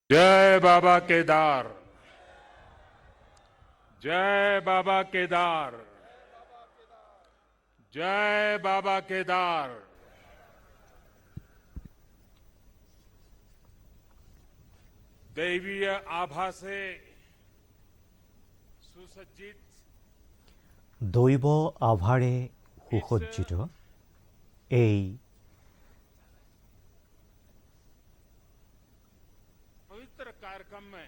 जय बाबा केदार। जय बाबा केदार। जय बाबा केदार। दैवीय आभा से सुसज्जित দৈৱ আভাৰে সুসজ্জিত এই पवित्र कार्यक्रम में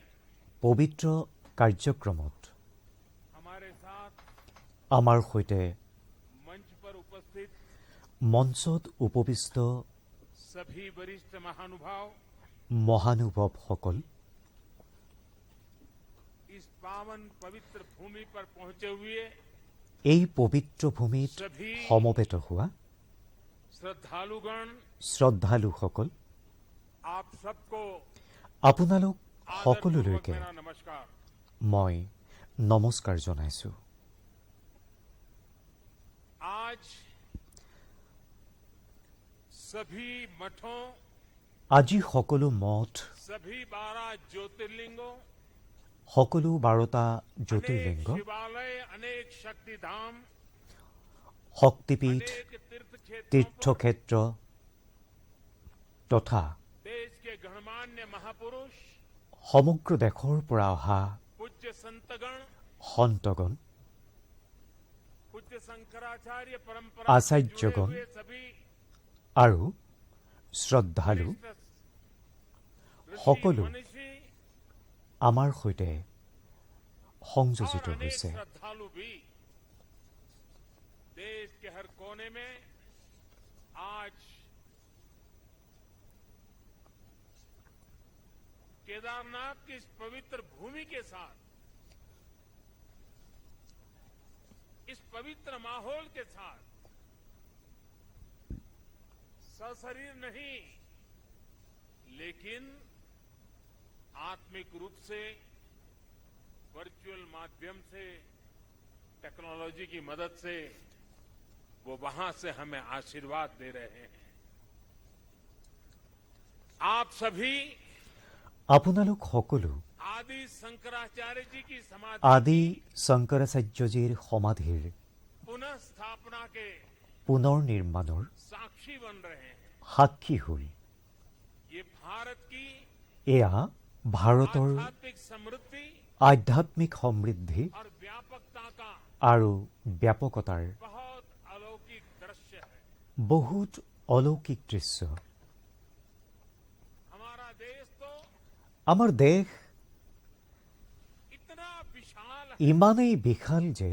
পবিত্ৰ কাৰ্যক্ৰমত हमारे साथ আমাৰ সৈতে मंच पर उपस्थित মঞ্চত উপবিষ্ট सभी वरिष्ठ महानुभाव, মহানুভৱসকল, इस पावन पवित्र भूमि पर पहुंचे हुए এই পবিত্ৰ ভূমিত सभी সমবেত হোৱা श्रद्धालुगण, শ্ৰদ্ধালুসকল, आप सबको আপোনালোক आदरपूर्वक সকলোলৈকে मेरा नमस्कार। মই নমস্কাৰ জনাইছোঁ। आज सभी मठों, আজি সকলো মঠ, सभी 12 ज्योतिर्लिंगों, সকলো 12টা अनेक জ্যোতিৰ্লিংগ, शिवालय, अनेक शक्तिधाम, শক্তিপীঠ, अनेक तीर्थ क्षेत्रों पर তীৰ্থক্ষেত্ৰ তথা देश के गणमान्य महापुरुष, সমগ্ৰ দেশৰ পৰা অহা पूज्य संतगण, সন্তগণ, पूज्य शंकराचार्य परंपरा से आचार्यगण, जुड़े हुए सभी আৰু শ্ৰদ্ধালু ऋषि, সকলো मनीषी আমাৰ সৈতে সংযোজিত और अनेक হৈছে। श्रद्धालु भी देश के हर कोने में आज केदारनाथ की इस पवित्र भूमि के साथ, इस पवित्र माहौल के साथ सशरीर नहीं लेकिन आत्मिक रूप से वर्चुअल माध्यम से, टेक्नोलॉजी की मदद से वो वहां से हमें आशीर्वाद दे रहे हैं। आप सभी আপোনালোক সকলো आदि शंकराचार्य जी की समाधि আদি শংকৰাচাৰ্যজীৰ সমাধিৰ पुनः स्थापना के পুনৰ নিৰ্মাণৰ साक्षी बन रहे हैं। সাক্ষী হ'ল। ये भारत की এয়া ভাৰতৰ आध्यात्मिक समृद्धि আধ্যাত্মিক সমৃদ্ধি और व्यापकता का আৰু ব্যাপকতাৰ बहुत अलौकिक दृश्य है। বহুত অলৌকিক দৃশ্য। हमारा देश तो আমাৰ দেশ इतना विशाल है, ইমানেই বিশাল যে,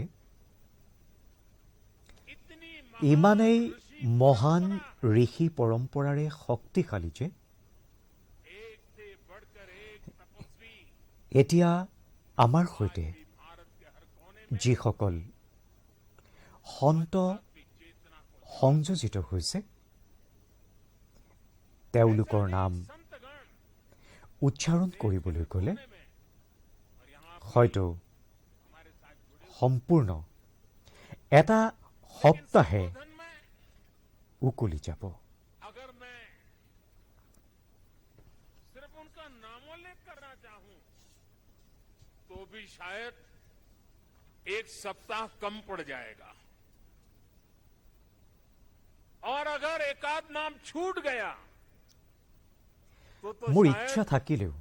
इतनी ইমানেই ऋषि মহান परंपरा, ঋষি পৰম্পৰাৰে শক্তিশালী যে एक से बढ़कर एक तपस्वी এতিয়া আমাৰ সৈতে भी भारत के हर कोने में যিসকল সন্ত आध्यात्मिक चेतना को সংযোজিত হৈছে, তেওঁলোকৰ নাম संतगण উচ্চাৰণ কৰিবলৈ গ'লে में और यहाँ হয়তো हमारे साथ जुड़े সম্পূৰ্ণ এটা সপ্তাহে संबोधन में উকলি যাব। अगर मैं सिर्फ उनका नामोल्लेख करना चाहूं तो भी शायद एक सप्ताह कम पड़ जाएगा, और अगर एकाध नाम छूट गया तो মোৰ शायद ইচ্ছা থাকিলেও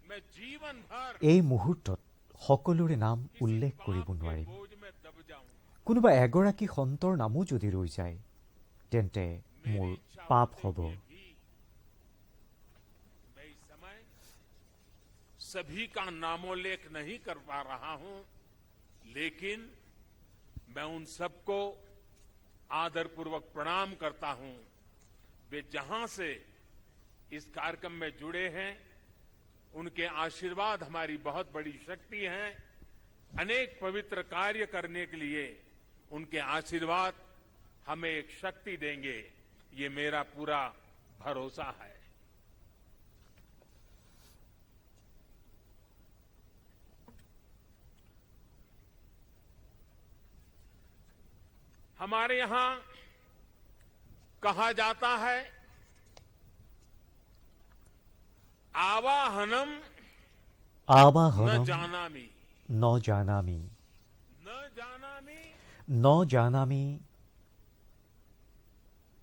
मैं जीवन भर এই মুহূৰ্তত সকলোৰে নাম উল্লেখ किसी কৰিব पाप के নোৱাৰিম। बोझ में दब जाऊं। কোনোবা এগৰাকী সন্তৰ নামো যদি ৰৈ যায়, তেন্তে মোৰ मेरी इच्छा পাপ होते হ'ব। हुए भी मैं इस समय सभी का नामोल्लेख नहीं कर पा रहा हूं, लेकिन मैं उन सबको आदरपूर्वक प्रणाम करता हूं। वे जहां से इस कार्यक्रम में जुड़े हैं, उनके आशीर्वाद हमारी बहुत बड़ी शक्ति है। अनेक पवित्र कार्य करने के लिए उनके आशीर्वाद हमें एक शक्ति देंगे, ये मेरा पूरा भरोसा है। हमारे यहां कहा जाता है आवाहनम न आवाहनम जानामि न जानामि न जानामि न जानामि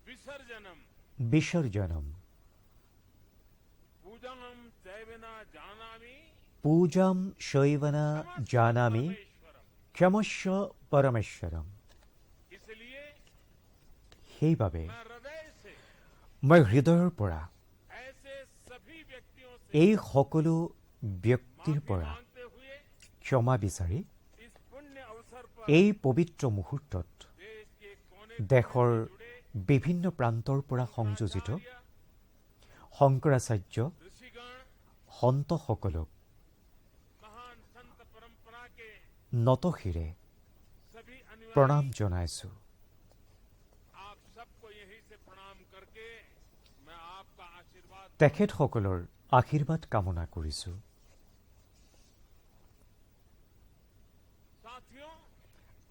विसर्जनम विसर्जनम पूजम चैव न जानामि पूजाम शैव न क्षमस्व जानामि परमेश्वरम। क्षमस्व परमेश्वरम। इसलिए সেইবাবে मैं हृदय से মই হৃদয়ৰ পৰা ऐसे सभी व्यक्तियों से এই সকলো ব্যক্তিৰ माफी পৰা मांगते हुए ক্ষমা বিচাৰি इस पुण्य अवसर पर এই পবিত্ৰ মুহূৰ্তত देश के कोने দেশৰ कोने से जुड़े বিভিন্ন প্ৰান্তৰ পৰা সংযোজিত शंकराचार्य, শংকৰাচাৰ্য ऋषिगण, সন্তসকলক महान संत परंपरा के নতশিৰে सभी প্ৰণাম अनुयायी, জনাইছো। आप सबको यहीं से प्रणाम करके मैं आपका आशीर्वाद তেখেতসকলৰ আশীৰ্বাদ কামনা কৰিছো। साथियों,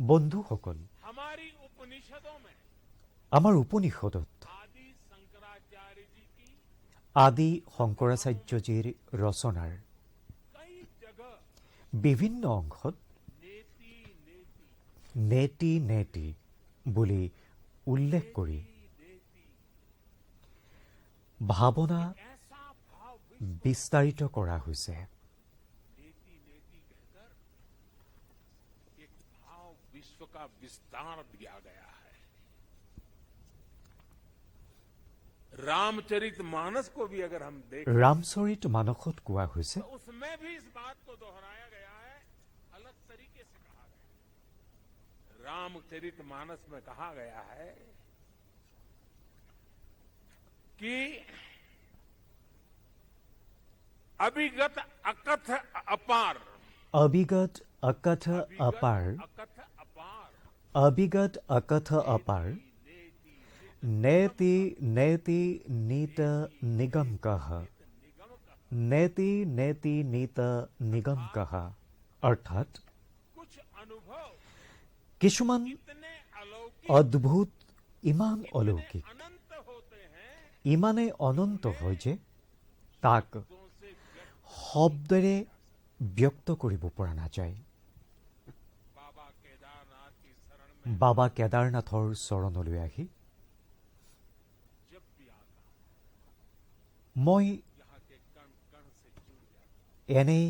বন্ধুসকল, हमारी उपनिषदों में আমাৰ উপনিষদত आदि शंकराचार्य जी की আদি শংকৰাচাৰ্যজীৰ ৰচনাৰ कई जगह বিভিন্ন অংশত नेति नेति নেতি নেতি বুলি উল্লেখ কৰি नेति ভাৱনা ऐसा भाव विश्व বিস্তাৰিত কৰা হৈছে। नेति नेति कहकर एक भाव विश्व का विस्तार दिया गया है। रामचरित मानस को भी अगर हम देखें ৰামচৰিত মানসত কোৱা হৈছে तो उसमें भी इस बात को दोहराया गया है, अलग तरीके से कहा गया है। रामचरित मानस में कहा गया है कि अभिगत अकथ अपार অবিগত অকথ अभिगत অপাৰ अकथ अपार অবিগত অকথ অপাৰ নেতি নেতি নীত নিগমকঃ निगम का নেতি নেতি নীত নিগমকঃ অৰ্থাৎ कुछ अनुभव কিছুমান इतने अलौकिक অদ্ভুত ইমান অলৌকিক अनंत होते हैं ইমানে অনন্ত হয় যে তাক तो से व्यक्त শব্দেৰে ব্যক্ত কৰিব পৰা নাযায়। बाबा केदारनाथ की शरण में বাবা কেদাৰনাথৰ চৰণলৈ আহি जब भी आता हूं, মই यहाँ के कण कण से जुड़ जाता हूं। এনে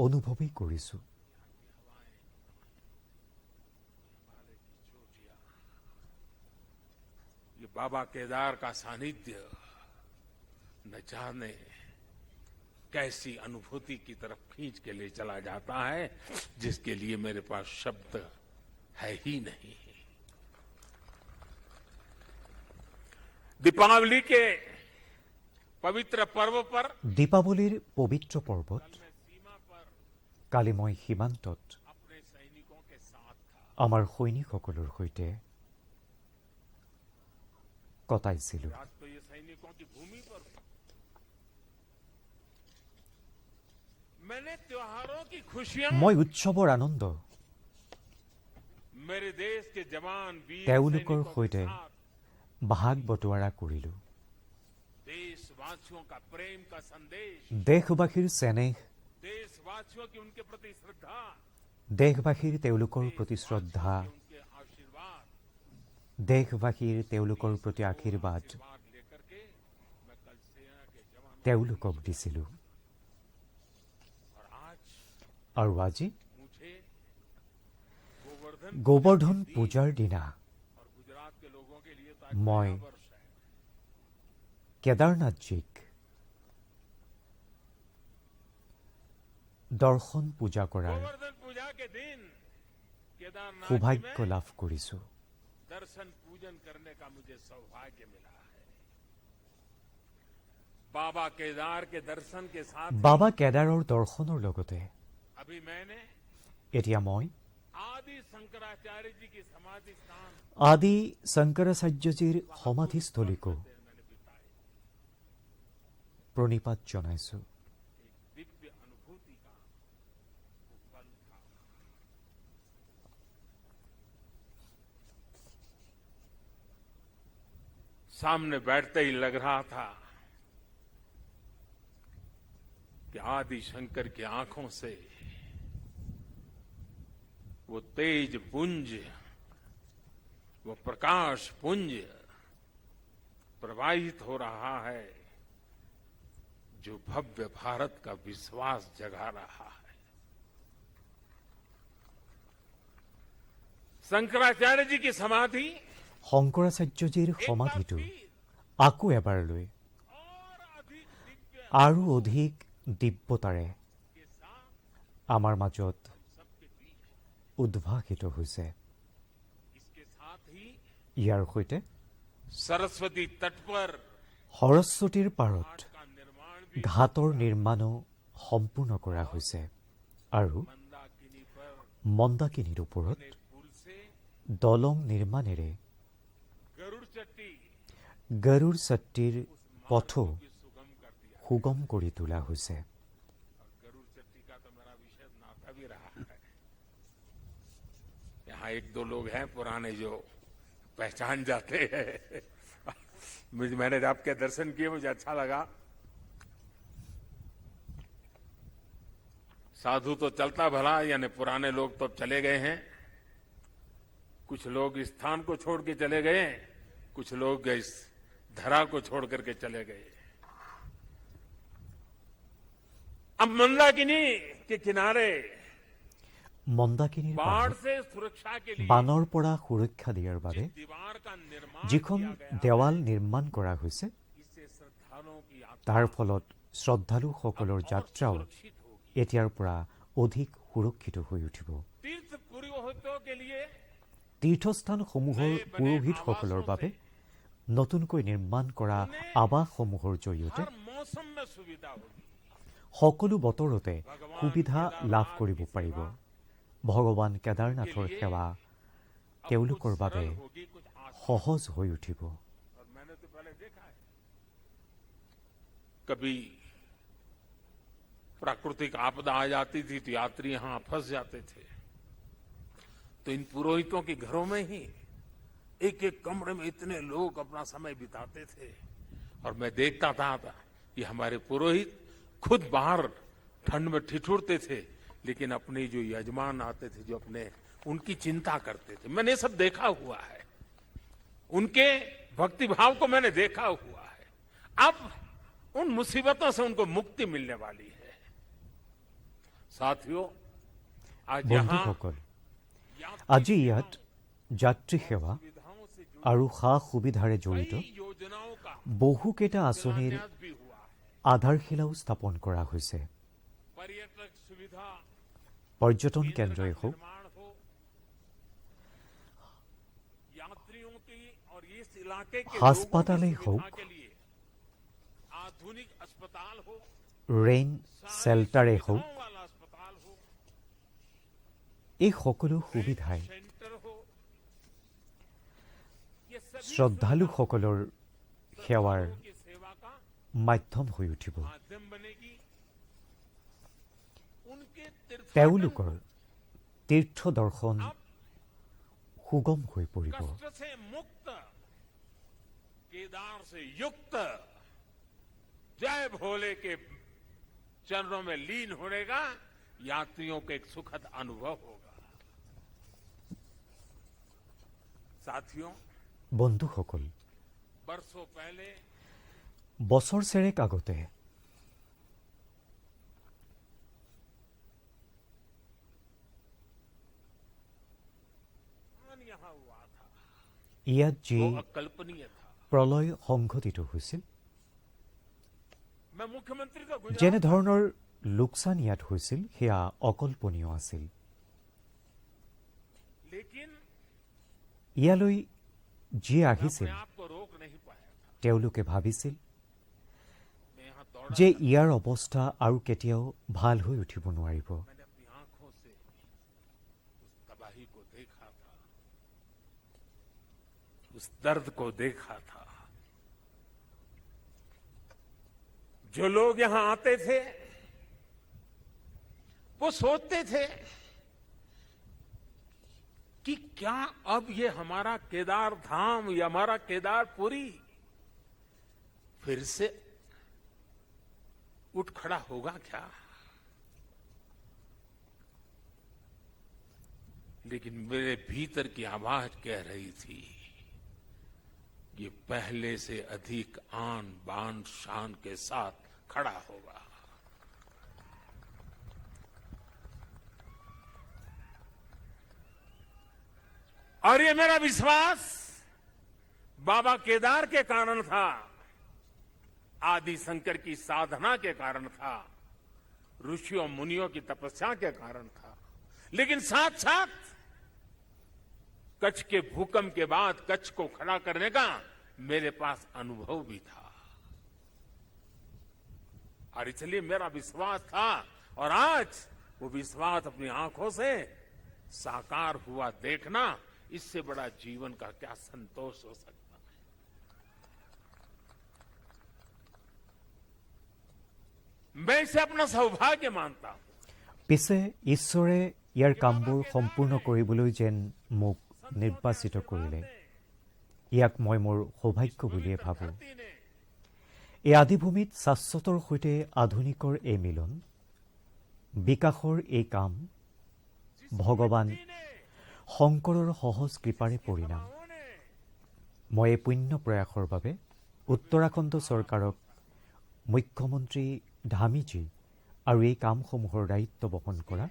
অনুভৱেই কৰিছো। यहाँ की हवाएं, हिमालय की चोटियां, ये बाबा केदार का सानिध्य न जाने कैसी अनुभूति की तरफ खींच के ले चला जाता है, जिसके लिए मेरे पास शब्द है ही नहीं। दीपावली के पवित्र पर्व पर দীপাৱলীৰ পবিত্ৰ পৰ্বত मैं सीमा पर কালি মই সীমান্তত अपने सैनिकों के साथ था। আমাৰ সৈনিকসকলৰ সৈতে কটাইছিলো। आज तो ये सैनिकों की भूमि पर हूं। मैंने त्योहारों की खुशियां মই উৎসৱৰ আনন্দ मेरे देश के जवान वीर তেওঁলোকৰ सैनिकों के সৈতে साथ ভাগ বতৰা কৰিলো। देशवासियों का प्रेम का संदेश, দেশবাসীৰ চেনেহ, देशवासियों की उनके प्रति श्रद्धा, দেশবাসীৰ তেওঁলোকৰ প্ৰতি শ্ৰদ্ধা, देशवासियों के उनके आशीर्वाद দেশবাসীৰ তেওঁলোকৰ প্ৰতি আশীৰ্বাদ आशीर्वाद लेकर के मैं कल सेना के जवानों তেওঁলোকক দিছিলো। और आज আৰু আজি मुझे गोवर्धन গোবৰ্ধন পূজাৰ দিনা और गुजरात के लोगों के लिए तो आज मैं नया वर्ष है। কেদাৰনাথজীক দৰ্শন পূজা কৰাৰ गोवर्धन पूजा के दिन केदारनाथ जी সৌভাগ্য में লাভ কৰিছো। दर्शन पूजन करने का मुझे सौभाग्य मिला है। बाबा केदार के दर्शन के साथ ही বাবা কেদাৰৰ দৰ্শনৰ লগতে अभी मैंने এতিয়া মই आदि शंकराचार्य जी की समाधि स्थान আদি শংকৰাচাৰ্যজীৰ সমাধিস্থলীকো मैंने बिताई। প্ৰণিপাত জনাইছো। एक दिव्य अनुभूति का वो पल था। सामने बैठते ही लग रहा था कि आदि शंकर की आंखों से वो तेज पुंज, वो प्रकाश पुंज प्रवाहित हो रहा है जो भव्य भारत का विश्वास जगा रहा है। शंकराचार्य जी की समाधि শংকৰাচাৰ্যজীৰ एक बार সমাধিটো फिर আকৌ এবাৰলৈ और अधिक दिव्य আৰু অধিক দিব্যতাৰে के साथ আমাৰ মাজত सबके बीच। উদ্ভাসিত হৈছে। इसके साथ ही ইয়াৰ সৈতে सरस्वती तट पर সৰস্বতীৰ পাৰত घाट का निर्माण भी ঘাটৰ নিৰ্মাণো সম্পূৰ্ণ কৰা হৈছে আৰু मंदाकिनी पर মন্দাকিনীৰ ওপৰত बने पुल से দলং নিৰ্মাণেৰে गरुड़ चट्टी গৰুড় চট্টিৰ उस मार्ग পথো को भी सुगम कर दिया। সুগম কৰি তোলা হৈছে। और गरुड़ चट्टी का तो मेरा विशेष नाता भी रहा है। यहाँ एक दो लोग हैं पुराने जो पहचान जाते हैं। मैंने आपके दर्शन किए, मुझे अच्छा लगा। साधु तो चलता भला, यानी पुराने लोग तो चले गए हैं। कुछ लोग इस स्थान को छोड़ के चले गए, कुछ लोग इस धरा को छोड़ करके चले गए। अब मंदाकिनी के किनारे মন্দাকিনীৰ बाढ़ পাৰত से सुरक्षा के लिए বানৰ পৰা সুৰক্ষা দিয়াৰ বাবে जिस दीवार का निर्माण যিখন किया गया, দেৱাল নিৰ্মাণ কৰা হৈছে इससे श्रद्धालुओं की यात्रा তাৰ ফলত শ্ৰদ্ধালুসকলৰ और যাত্ৰাও सुरक्षित होगी। এতিয়াৰ পৰা অধিক সুৰক্ষিত হৈ উঠিব। तीर्थ पुरोहितों के लिए তীৰ্থস্থানসমূহৰ পুৰোহিতসকলৰ বাবে নতুনকৈ নিৰ্মাণ কৰা আৱাসসমূহৰ জৰিয়তে हर मौसम में सुविधा होगी। সকলো বতৰতে সুবিধা লাভ কৰিব পাৰিব। ভগৱান কেদাৰনাথৰ সেৱা अब তেওঁলোকৰ कुछ বাবে सरल होगी, कुछ आसान। সহজ হৈ উঠিব। और मैंने तो पहले देखा है, कभी प्राकृतिक आपदा आ जाती थी तो यात्री यहां फंस जाते थे, तो इन पुरोहितों के घरों में ही एक एक कमरे में इतने लोग अपना समय बिताते थे। और मैं देखता था कि हमारे पुरोहित खुद बाहर ठंड में ठिठुरते थे, लेकिन अपने जो यजमान आते थे, जो अपने उनकी चिंता करते थे। मैंने ये सब देखा हुआ है, उनके भक्ति भाव को मैंने देखा हुआ है। अब उन मुसीबतों से उनको मुक्ति मिलने वाली है। साथियों, आज यहाँ বন্ধুসকল, আজি ইয়াত যাত্ৰী সেৱা सुविधाओं से जुड़ी আৰু সা সুবিধাৰে জড়িত कई योजनाओं का বহুকেইটা আঁচনিৰ शिलान्यास भी हुआ है। আধাৰশিলাও স্থাপন কৰা হৈছে। पर्यटक सुविधा পৰ্যটন केंद्र কেন্দ্ৰই का হওক, निर्माण हो, यात्रियों की और इस इलाके के हास्पतालें लोगों की सुविधा होक, के लिए आधुनिक अस्पताल हो, ৰেইন सारी শেল্টাৰে হওক, सुविधाओं वाला अस्पताल हो, এই সকলো সুবিধাই सेंटर हो, ये सभी শ্ৰদ্ধালুসকলৰ সেৱাৰ श्रद्धालुओं की सेवा का মাধ্যম হৈ উঠিব। माध्यम बनेगी। उनके तीर्थाटन তেওঁলোকৰ তীৰ্থ দৰ্শন अब সুগম হৈ পৰিব। कष्ट से मुक्त, केदार से युक्त, जय भोले के चरणों में लीन होने का यात्रियों को एक सुखद अनुभव होगा। साथियों, বন্ধুসকল, बरसों पहले বছৰ চেৰেক আগতে यहाँ हुआ था, ইয়াত যি वो अकल्पनीय था। প্ৰলয় সংঘটিত হৈছিল, मैं मुख्यमंत्री तो गुजरात যেনে ধৰণৰ লোকচান ইয়াত হৈছিল সেয়া অকল্পনীয় আছিল। लेकिन ইয়ালৈ যিয়ে मैं আহিছিল अपने आप को रोक नहीं पाया था। তেওঁলোকে ভাবিছিল मैं यहाँ दौड़ा যে ইয়াৰ অৱস্থা আৰু কেতিয়াও ভাল হৈ উঠিব নোৱাৰিব। मैंने अपनी आंखों से उस तबाही को देखा था, उस दर्द को देखा था। जो लोग यहां आते थे वो सोचते थे कि क्या अब ये हमारा केदार धाम या हमारा केदारपुरी फिर से उठ खड़ा होगा क्या? लेकिन मेरे भीतर की आवाज कह रही थी, ये पहले से अधिक आन बान शान के साथ खड़ा होगा। और ये मेरा विश्वास बाबा केदार के कारण था, आदि शंकर की साधना के कारण था, ऋषियों मुनियों की तपस्या के कारण था, लेकिन साथ साथ कच्छ के भूकंप के बाद कच्छ को खड़ा करने का मेरे पास अनुभव भी था। और इसलिए मेरा विश्वास था, और आज वो विश्वास अपनी आंखों से साकार हुआ देखना, इससे बड़ा जीवन का क्या संतोष हो सकता है। मैं इसे अपना सौभाग्य मानता हूं। পিছে ঈশ্বৰে ইয়াৰ কামবোৰ সম্পূৰ্ণ কৰিবলৈ যেন মোক নিৰ্বাচিত কৰিলে, ইয়াক মই মোৰ সৌভাগ্য বুলিয়ে ভাবোঁ। এই আদিভূমিত শাশ্বতৰ সৈতে আধুনিকৰ এই মিলন, বিকাশৰ এই কাম ভগৱান শংকৰৰ সহজ কৃপাৰে পৰিণাম। মই এই পুণ্য প্ৰয়াসৰ বাবে উত্তৰাখণ্ড চৰকাৰক, মুখ্যমন্ত্ৰী ধামীজী আৰু এই কামসমূহৰ দায়িত্ব বহন কৰা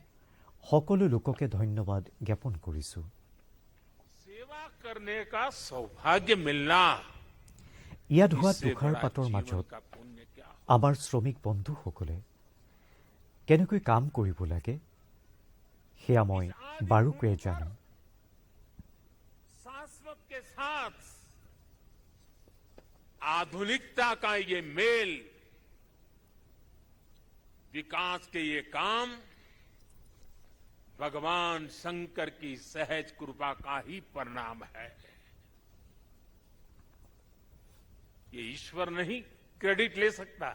সকলো লোককে ধন্যবাদ জ্ঞাপন কৰিছোঁ। सेवा करने का सौभाग्य मिलना, ইয়াত হোৱা इससे बड़ा তুষাৰপাতৰ जीवन মাজত का पुण्य क्या हो? আমাৰ শ্ৰমিক বন্ধুসকলে কেনেকৈ কাম কৰিব লাগে সেয়া মই বাৰুকৈয়ে জানো। शाश्वत के साथ आधुनिकता का ये मेल, विकास के ये काम भगवान शंकर की सहज कृपा का ही परिणाम है। ये ईश्वर नहीं क्रेडिट ले सकता,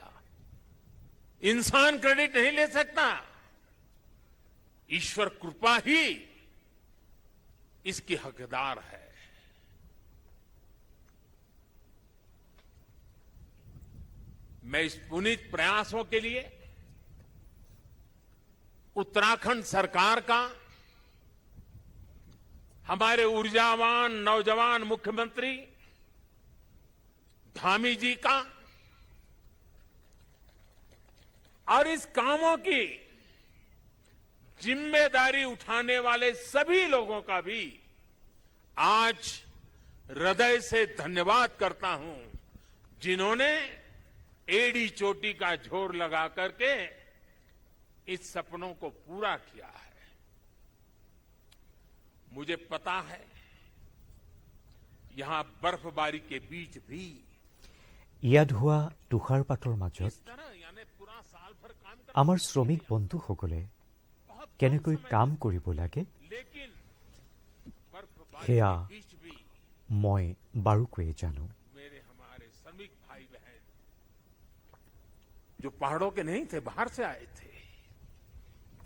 इंसान क्रेडिट नहीं ले सकता, ईश्वर कृपा ही इसकी हकदार है। मैं इस पुनीत प्रयासों के लिए उत्तराखंड सरकार का, हमारे ऊर्जावान नौजवान मुख्यमंत्री धामी जी का, और इस कामों की जिम्मेदारी उठाने वाले सभी लोगों का भी आज हृदय से धन्यवाद करता हूं, जिन्होंने एड़ी चोटी का जोर लगा करके इस सपनों को पूरा किया है। मुझे पता है यहां बर्फबारी के बीच भी ইয়াত হোৱা তুষাৰপাতৰ মাজত इस तरह यानी पूरा साल भर काम कर, আমাৰ শ্ৰমিক বন্ধুসকলে কেনেকৈ কাম কৰিব লাগে लेकिन बर्फबारी সেয়া के बीच भी মই বাৰুকৈয়ে জানো। मेरे हमारे श्रमिक भाई बहन जो पहाड़ों के नहीं थे, बाहर से आए थे,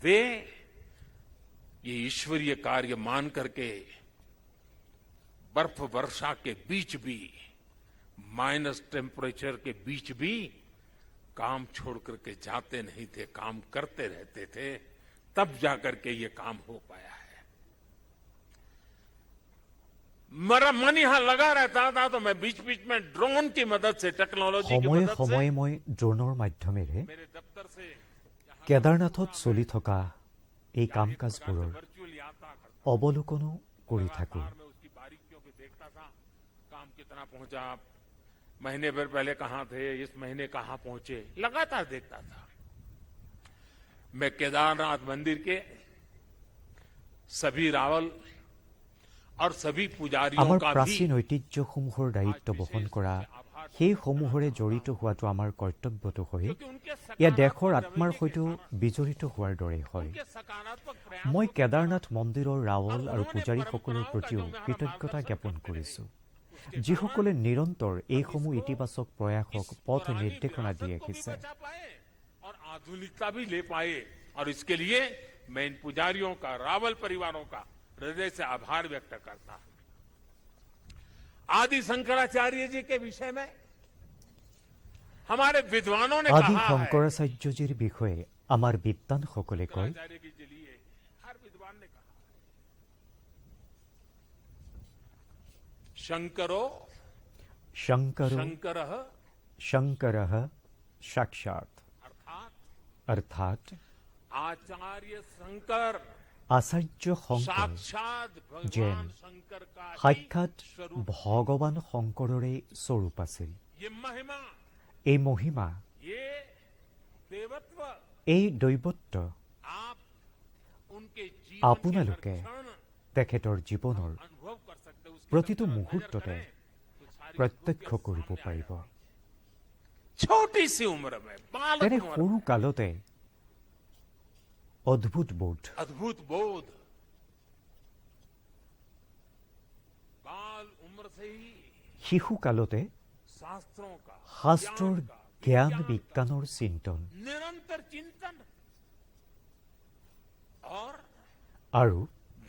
वे ये ईश्वरीय कार्य मान करके बर्फ वर्षा के बीच भी, माइनस टेम्परेचर के बीच भी काम छोड़ करके जाते नहीं थे, काम करते रहते थे, तब जाकर के ये काम हो पाया है। मेरा मन यहां लगा रहता था, तो मैं बीच बीच में ड्रोन की मदद से, टेक्नोलॉजी की সময়ে मदद সময়ে से মই ড্ৰোনৰ মাধ্যমেৰে मेरे दफ्तर से কেদাৰনাথত চলি থকা এই কাম কাজবোৰৰ वर्चुअल यात्रा करता অৱলোকনো কৰি থাকোঁ। लगातार मैं उसकी बारीकियों को देखता था, काम कितना पहुंचा, महीने भर पहले कहां थे, इस महीने कहां पहुंचे, लगातार देखता था। मैं केदारनाथ मंदिर के सभी रावल और सभी पुजारियों আমাৰ का भी প্ৰাচীন ঐতিহ্যসমূহৰ দায়িত্ব বহন কৰা সেইসমূহৰে জড়িত হোৱাটো আমাৰ কৰ্তব্যটো হয়। क्योंकि उनके এয়া দেশৰ सकारात्मक আত্মাৰ रवैये के সৈতে कारण, বিজড়িত হোৱাৰ দৰে হয়। उनके सकारात्मक মই प्रयासों কেদাৰনাথ মন্দিৰৰ ৰাৱল আৰু পূজাৰীসকলৰ প্ৰতিও কৃতজ্ঞতা জ্ঞাপন কৰিছোঁ, যিসকলে নিৰন্তৰ এইসমূহ ইতিবাচক প্ৰয়াসক পথ নিৰ্দেশনা দি আহিছে। बचा पाए और आधुनिकता भी ले पाए, और इसके लिए मैं इन पुजारियों का, रावल परिवारों का हृदय से आभार व्यक्त करता हूं। आदि शंकराचार्य जी के विषय में हमारे विद्वानों ने আদি कहा है শংকৰাচাৰ্যজীৰ বিষয়ে আমাৰ বিদ্বানসকলে কয় शंकराचार्य के लिए हर विद्वान ने कहा शंकरो শংকৰো शंकरः শংকৰः সাক্ষাৎ अर्थात অৰ্থাৎ आचार्य शंकर আচাৰ্য শংকৰ साक्षात जैन, भगवान शंकर का ही সাক্ষাৎ स्वरूप ভগৱান শংকৰৰে স্বৰূপ আছিল ये महिमा এই মহিমা ये देवत्व এই দৈৱত্ব आप उनके जीवन के हर আপোনালোকে क्षण তেখেতৰ জীৱনৰ अनुभव कर सकते हो उसकी প্ৰতিটো तरफ नजर মুহূৰ্ততে करें, तो सारी প্ৰত্যক্ষ खूबियां কৰিব सामने आ পাৰিব जाएं। छोटी सी उम्र में बालक তেনে उम्र সৰু में কালতে অদ্ভুত বোধ अद्भुत बोध बाल उम्र से ही শিশু কালতে शास्त्रों का শাস্ত্ৰৰ ज्ञान का, জ্ঞান विज्ञान का বিজ্ঞানৰ চিন্তন निरंतर चिंतन और আৰু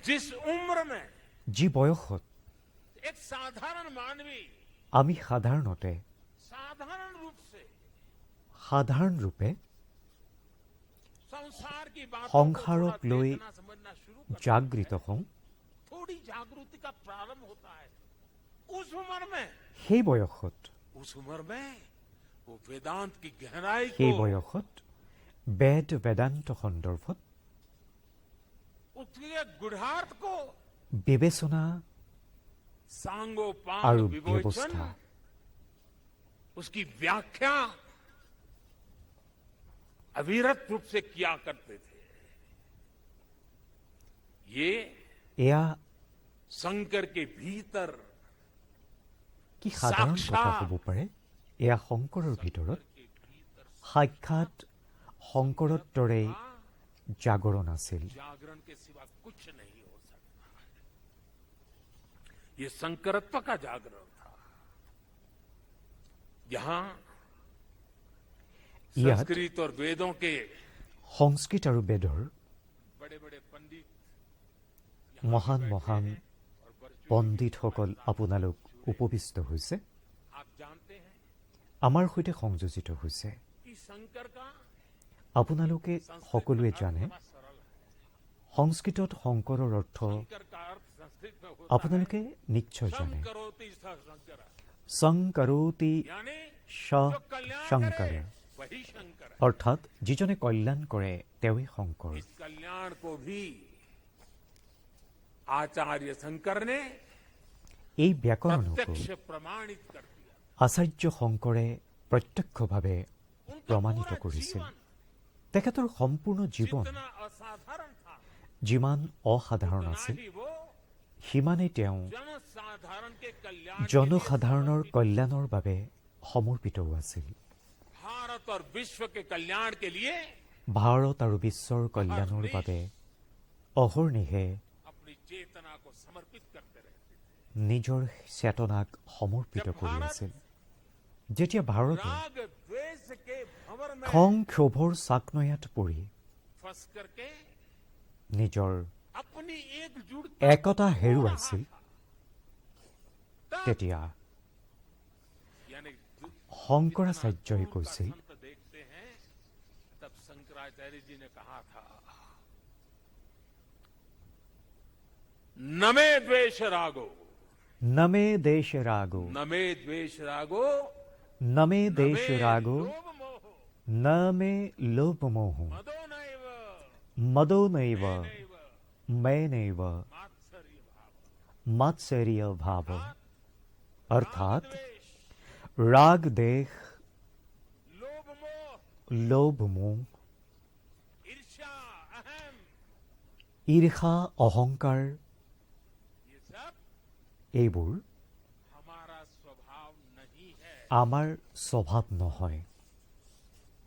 जिस उम्र में যি বয়সত एक साधारण मानवी আমি সাধাৰণতে साधारण रूप से সাধাৰণ ৰূপে संसार की बातों को সংসাৰক थोड़ा লৈ देखना समझना शुरू कर জাগৃত হওঁ थोड़ी जागृति का प्रारंभ होता है उस उम्र में সেই बयसत उस उम्र में वो वेदांत की गहराई সেই को বয়সত বেদ বেদান্ত সন্দৰ্ভত उसके गुढ़ार्थ को বিবেচনা सांगोपांग আৰু विवेचन ব্যৱস্থা उसकी व्याख्या अविरत रूप से किया करते थे ये এয়া शंकर के भीतर কি সাধাৰণ কথা সাক্ষাৎ হ'ব পাৰে এয়া শংকৰৰ ভিতৰত সাক্ষাৎ শংকৰৰ দৰেই জাগৰণ আছিল जागरण के सिवा कुछ नहीं हो सकता ये शंकरत्व का जागरण था यहाँ ইয়াত संस्कृत और वेदों के সংস্কৃত আৰু বেদৰ बड़े बड़े पंडित মহান মহান পণ্ডিতসকল আপোনালোক উপবিষ্ট হৈছে आप जानते हैं আমাৰ সৈতে সংযোজিত হৈছে कि शंकर का আপোনালোকে সকলোৱে জানে बड़ा सरल है সংস্কৃতত শংকৰৰ অৰ্থ शंकर का अर्थ संस्कृत में होता আপোনালোকে নিশ্চয় है জানে शंकरोति स शंकर সংকৰোতি यानी স जो कल्याण শংকৰ करे वही शंकर है অৰ্থাৎ যিজনে কল্যাণ কৰে তেওঁই শংকৰ इस कल्याण को भी आचार्य शंकर ने এই ব্যাকৰণকো प्रत्यक्ष प्रमाणित कर दिया আচাৰ্য শংকৰে প্ৰত্যক্ষভাৱে उनका প্ৰমাণিত पूरा কৰিছিল जीवन তেখেতৰ সম্পূৰ্ণ জীৱন जितना असाधारण था যিমান অসাধাৰণ उतना আছিল ही वो সিমানেই তেওঁ जनसाधारण के कल्याण के लिए জনসাধাৰণৰ কল্যাণৰ বাবে সমৰ্পিতও আছিল भारत और विश्व के कल्याण के लिए ভাৰত আৰু বিশ্বৰ কল্যাণৰ বাবে অহৰ্নিশে अपनी चेतना को समर्पित करते रहते थे নিজৰ চেতনাক সমৰ্পিত কৰি আছিল যেতিয়া ভাৰতে राग द्वेष के भंवर में খং ক্ষোভৰ চাকনৈয়াত পৰি फंस करके নিজৰ अपनी एकजुट একতা হেৰুৱাইছিল তেতিয়া यानी শংকৰাচাৰ্যই কৈছিল संत देखते हैं तब शंकराचार्य जी ने कहा था नमे द्वेष रागो নমে দেশ রাগো नमे द्वेष रागो নমে नमे দেশ রাগো लोभ मोह নমে লোভ মোহ मदो नैव মদো নৈব नैव মে নৈব मात्सर्य भाव মাৎসর্য ভাব অর্থাৎ द्वेष রাগ দেহ लोभ मोह লোভ মোহ ईर्ष्या अहम ঈৰ্ষা অহংকাৰ ये सब এইবোৰ हमारा स्वभाव नहीं है আমাৰ স্বভাৱ নহয়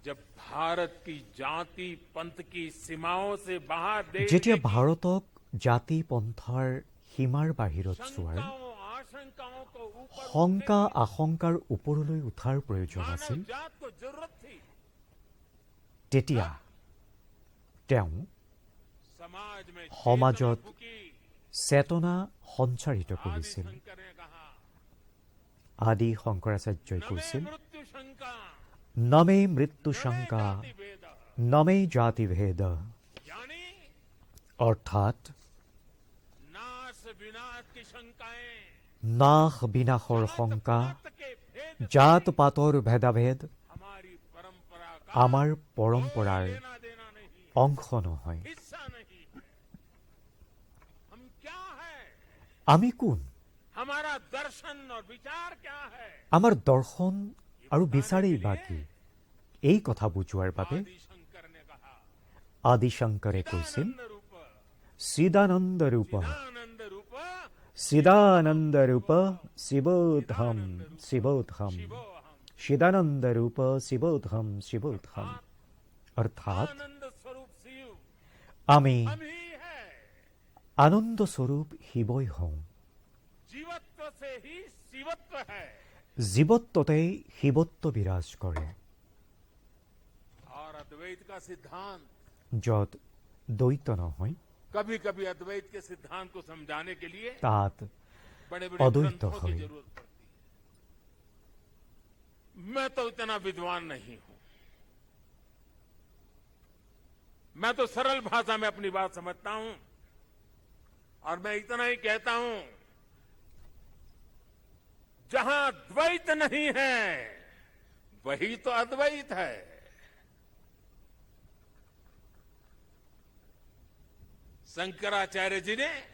जब भारत की जाति पंथ की सीमाओं से बाहर देश যেতিয়া की ভাৰতক জাতি পন্থাৰ সীমাৰ বাহিৰত চোৱাৰ शंकाओं आशंकाओं को ऊपर শংকা আশংকাৰ ওপৰলৈ উঠাৰ প্ৰয়োজন मानव আছিল जात को जरूरत थी তেতিয়া তেওঁ समाज में समाजत चेतना फूकी। চেতনা সঞ্চাৰিত आदि কৰিছিল शंकर ने कहा আদি শংকৰাচাৰ্যই नमे কৈছিল मृत्यु शंका ন মে মৃত্যু শঙ্কা भेद ন মে জাতিভেদ। यानी অৰ্থাৎ नाश विनाश की शंकाएं, নাশ বিনাশৰ শংকা, जात के भेद জাত পাতৰ ভেদাভেদ हमारी परंपरा का আমাৰ পৰম্পৰাৰ कोई लेना देना नहीं, অংশ নহয়। हिस्सा नहीं। हम क्या है, আমি কোন? हमारा दर्शन और विचार क्या है? আমাৰ দৰ্শন আৰু বিচাৰেই বা কি? এই কথা বুজোৱাৰ বাবে आदि शंकर ने कहा আদি শংকৰে কৈছিল, आनंद रूप চিদানন্দ ৰূপ आनंद रूप চিদানন্দ ৰূপ শিৱোধম শিৱোধম शिवो हम, চিদানন্দ ৰূপ শিৱোধম শিৱোধম। অৰ্থাৎ आनंद स्वरूप शिव আমি हम ही है। আনন্দ স্বৰূপ শিৱই হওঁ। जीवत्व से ही शिवत्व है। জীৱত্বতেই শিৱত্ব বিৰাজ কৰে, और अद्वैत का सिद्धांत, য'ত দ্বৈত নহয় कभी कभी अद्वैत के सिद्धांत को समझाने के लिए তাত बड़े बड़े अद्वैत ग्रंथों की है। जरूरत पड़ती है। मैं तो इतना विद्वान नहीं हूं, मैं तो सरल भाषा में अपनी बात समझता हूं और मैं इतना ही कहता हूं, जहां द्वैत नहीं है वही तो अद्वैत है। शंकराचार्य जी ने भारत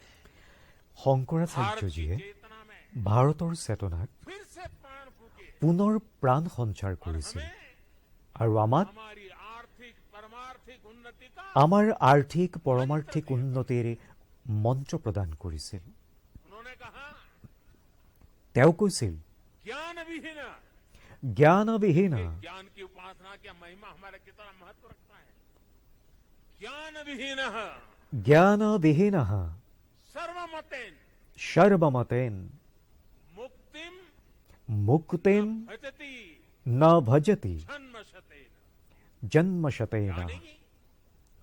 की শংকৰাচাৰ্যজীয়ে चेतना में ভাৰতৰ চেতনাক फिर से प्राण फूके পুনৰ প্ৰাণ সঞ্চাৰ और কৰিছিল हमें আৰু আমাক हमारी आर्थिक परमार्थिक उन्नति का আমাৰ আৰ্থিক পৰমাৰ্থিক উন্নতিৰ মন্ত্ৰ প্ৰদান কৰিছিল। उन्होंने कहा তেওঁ কৈছিল, ज्ञान विहीन, জ্ঞানবিহীন ज्ञान की उपासना की महिमा हमारा कितना महत्व रखता है। ज्ञान विहीन জ্ঞানবিহীন सर्वमतेन সৰ্বমতেন मुक्तिम মুক্তিম भजति ন ভজতি जन्मशतेन। জন্মশতেন। यानी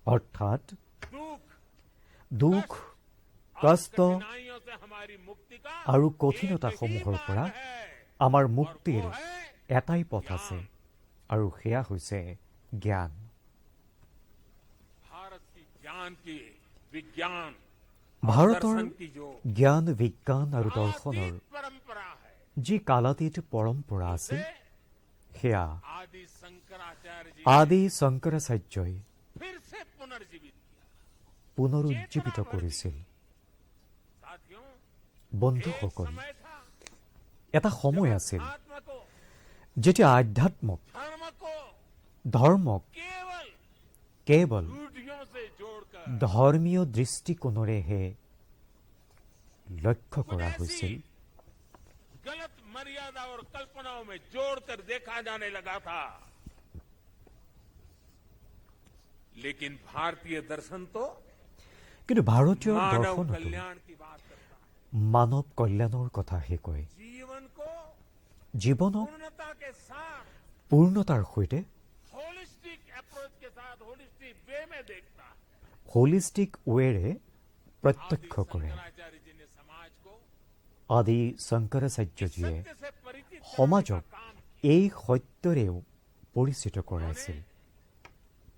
অৰ্থাৎ दुख দুখ और কষ্ট कठिनाइयों से हमारी मुक्ति का আৰু एक ही কঠিনতাসমূহৰ मार्ग পৰা है, আমাৰ और মুক্তিৰ वो है এটাই পথ আছে আৰু সেয়া হৈছে জ্ঞান। भारत की ज्ञान की विज्ञान ভাৰতৰ दर्शन की जो জ্ঞান বিজ্ঞান আৰু দৰ্শনৰ आतीत परंपरा है, যি কালাতীত পৰম্পৰা আছিল, उसे সেয়া आदि शंकराचार्य जी আদি শংকৰাচাৰ্যই फिर से पुनर्जीवित किया। পুনৰুজ্জীৱিত কৰিছিল। साथियों, एक বন্ধুসকল, समय था এটা সময় আছিল आत्मा को, যেতিয়া আধ্যাত্মক धर्म को ধৰ্মক केवल কেৱল रूढ़ियों से जोड़कर ধৰ্মীয় দৃষ্টিকোণেৰেহে লক্ষ্য कुछ কৰা ऐसी হৈছিল, गलत मर्यादा और कल्पनाओं में जोड़कर देखा जाने लगा था। लेकिन भारतीय दर्शन तो কিন্তু ভাৰতীয় मानव দৰ্শনতো कल्याण की बात करता है। মানৱ কল্যাণৰ কথাহে কয়। जीवन को জীৱনক पूर्णता के साथ, পূৰ্ণতাৰ সৈতে होलिस्टिक अप्रोच के साथ, होलिस्टिक वे में देखता है। হোলিষ্টিক ৱেৰে आदि প্ৰত্যক্ষ কৰে। शंकराचार्य जी ने समाज को আদি শংকৰাচাৰ্যজীয়ে सत्य से परिचित कराने का সমাজক काम किया। এই সত্যৰেও পৰিচিত কৰাইছিল।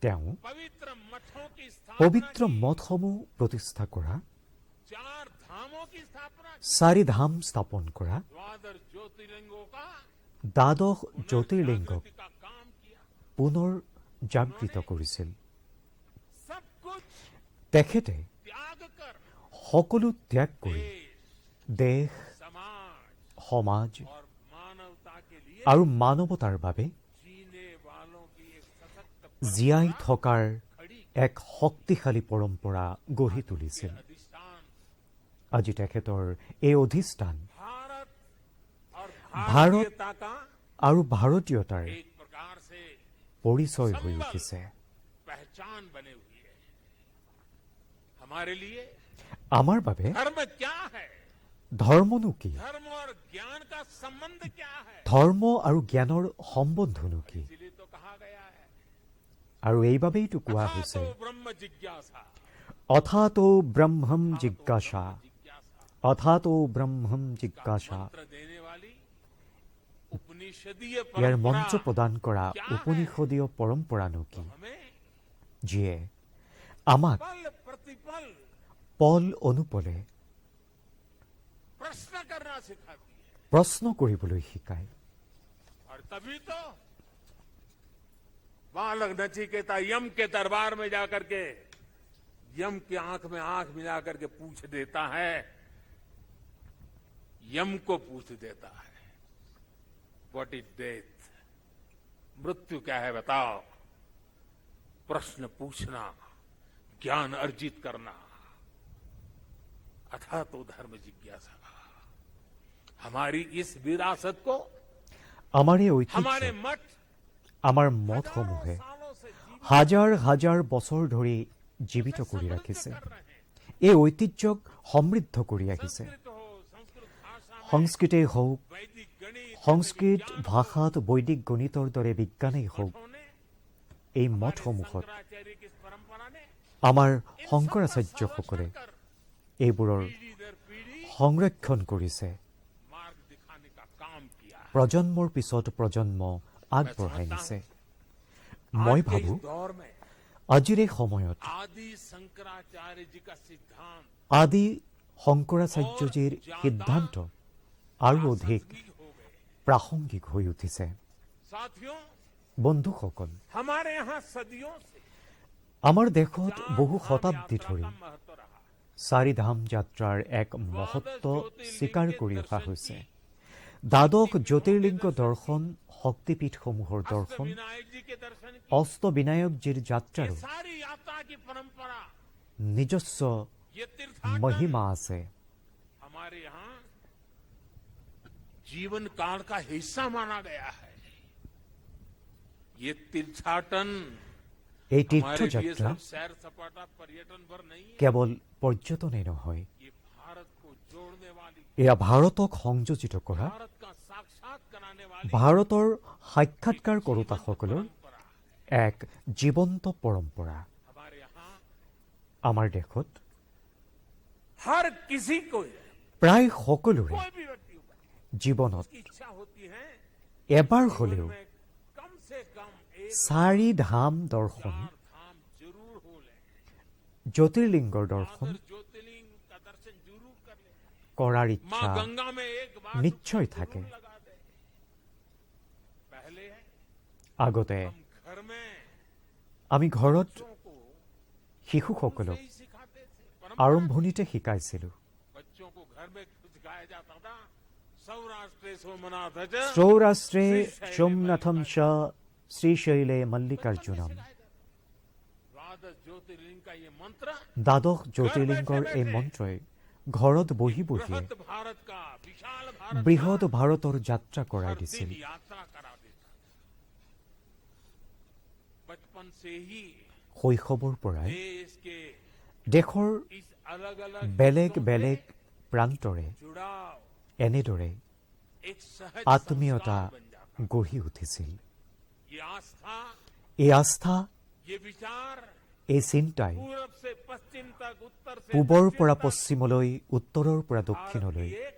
তেওঁ पवित्र मठों की स्थापना পবিত্ৰ की, মঠসমূহ প্ৰতিষ্ঠা কৰা, 4 धामों की स्थापना की, 4 ধাম স্থাপন কৰা, द्वादश ज्योतिर्लिंगों का দ্বাদশ জ্যোতিৰ্লিংগক पुनर्जागृति का काम किया। পুনৰ জাগৃত কৰিছিল। सब कुछ তেখেতে त्याग कर সকলো ত্যাগ কৰি देश, দেশ, समाज সমাজ और मानवता के लिए আৰু মানৱতাৰ বাবে जीने वालों की एक सशक्त জীয়াই परंपरा থকাৰ खड़ी এক শক্তিশালী পৰম্পৰা গঢ়ি তুলিছিল। अधिष्ठान আজি তেখেতৰ এই অধিষ্ঠান भारत और भारत भारतीयता का আৰু ভাৰতীয়তাৰ एक प्रकार से পৰিচয় হৈ উঠিছে। पहचान बने हुई है। हमारे लिए আমাৰ বাবে धर्म क्या है, ধৰ্মনো কি, धर्म और ज्ञान का संबंध क्या है, ধৰ্ম আৰু জ্ঞানৰ সম্বন্ধনো কি, इसलिए तो कहा गया है আৰু এইবাবেইতো কোৱা হৈছে अथातो ब्रह्म जिज्ञासा, অথাতো ব্ৰহ্মম জিজ্ঞাসা, जिज्ञासा। অথাতো ব্ৰহ্মম জিজ্ঞাসা। मंत्र देने वाली उपनिषद उपनिषदीय ইয়াৰ परंपरा মঞ্চ প্ৰদান কৰা উপনিষদীয় পৰম্পৰানো কি, हमें যিয়ে আমাক पल प्रतिपल পল অনুপলে प्रश्न करना सिखाती है। প্ৰশ্ন কৰিবলৈ শিকায়। और तभी तो बालक नचिकेता यम के दरबार में जाकर के यम की आंख में आंख मिला करके पूछ देता है, यम को पूछ देता है, व्हाट इज डेथ, मृत्यु क्या है बताओ। प्रश्न पूछना, ज्ञान अर्जित करना, अथा तो धर्म जिज्ञासा। हमारी इस विरासत को আমাৰ এই ঐতিহ্য, हमारे मठ আমাৰ মঠসমূহে হাজাৰ হাজাৰ বছৰ ধৰি জীৱিত কৰি ৰাখিছে। এই ঐতিহ্যক সমৃদ্ধ কৰি আহিছে। সংস্কৃতেই হওক, সংস্কৃত ভাষাত বৈদিক গণিতৰ দৰে বিজ্ঞানেই হওক, এই মঠসমূহত আমাৰ শংকৰাচাৰ্যসকলে এইবোৰৰ সংৰক্ষণ কৰিছে, প্ৰজন্মৰ পিছত প্ৰজন্ম আগবঢ়াই নিছে। মই ভাবোঁ আজিৰ এই সময়ত আদি শংকৰাচাৰ্যজীৰ সিদ্ধান্ত আৰু অধিক প্ৰাসংগিক হৈ উঠিছে। বন্ধুসকল, আমাৰ দেশত বহু শতাব্দী ধৰি চাৰিধাম যাত্ৰাৰ এক মহত্ব স্বীকাৰ কৰি অহা হৈছে। দ্বাদশ জ্যোতিৰ্লিংগ দৰ্শন, শক্তিপীঠসমূহৰ দৰ্শন, অষ্টবিনায়কজীৰ যাত্ৰাৰো নিজস্ব মহিমা আছে। हमारे यहाँ जीवन काल का हिस्सा माना गया है। ये तीर्थाटन এই हमारे लिए তীৰ্থযাত্ৰা सब सैर सपाटा पर्यटन भर नहीं है, কেৱল পৰ্যটনেই নহয়, ये भारत को जोड़ने वाली, এয়া ভাৰতক সংযোজিত কৰা, भारत का साक्षात कराने वाली ভাৰতৰ সাক্ষাৎকাৰ কৰোতাসকলৰ परंपरा। এক জীৱন্ত পৰম্পৰা। हमारे यहाँ আমাৰ দেশত हर किसी को, প্ৰায় সকলোৰে कोई भी व्यक्ति हो, জীৱনত की इच्छा होती है এবাৰ হ'লেও में कम से कम एक চাৰি ধাম দৰ্শন, चार धाम जरूर हो ले, জ্যোতিৰ্লিংগৰ দৰ্শন ज्योतिर्लिंग का दर्शन जरूर कर ले। কৰাৰ माँ ইচ্ছা गंगा में एक बार নিশ্চয় থাকে। लगा दे। पहले আগতে हम घर में আমি ঘৰত बच्चों को শিশুসকলক ही सिखाते थे। আৰম্ভণিতে শিকাইছিলোঁ। बच्चों को घर में सिखाया जाता था, सौराष्ट्रे सोमनाथ সৌৰাষ্ট্ৰে সোমনাথম চ শ্ৰীশৈলে মল্লিকাৰ্জুনম। द्वादश ज्योतिर्लिंग का ये मंत्र দ্বাদশ জ্যোতিৰ্লিংগৰ এই মন্ত্ৰই ঘৰত বহি বহিয়ে बृहत भारत का, विशाल भारत বৃহৎ ভাৰতৰ যাত্ৰা কৰাই हर দিছিল। दिन यात्रा करा देता। बचपन से ही শৈশৱৰ পৰাই देश के দেশৰ इस अलग अलग বেলেগ বেলেগ প্ৰান্তৰে जुड़ाव এনেদৰে एक सहज আত্মীয়তা संस्कार बन जाता। গঢ়ি উঠিছিল। ये आस्था, এই আস্থা, ये विचार এই চিন্তাই पूरब से पश्चिम तक, उत्तर से পূবৰ दक्षिण পৰা तक পশ্চিমলৈ, উত্তৰৰ পৰা भारत দক্ষিণলৈ की एक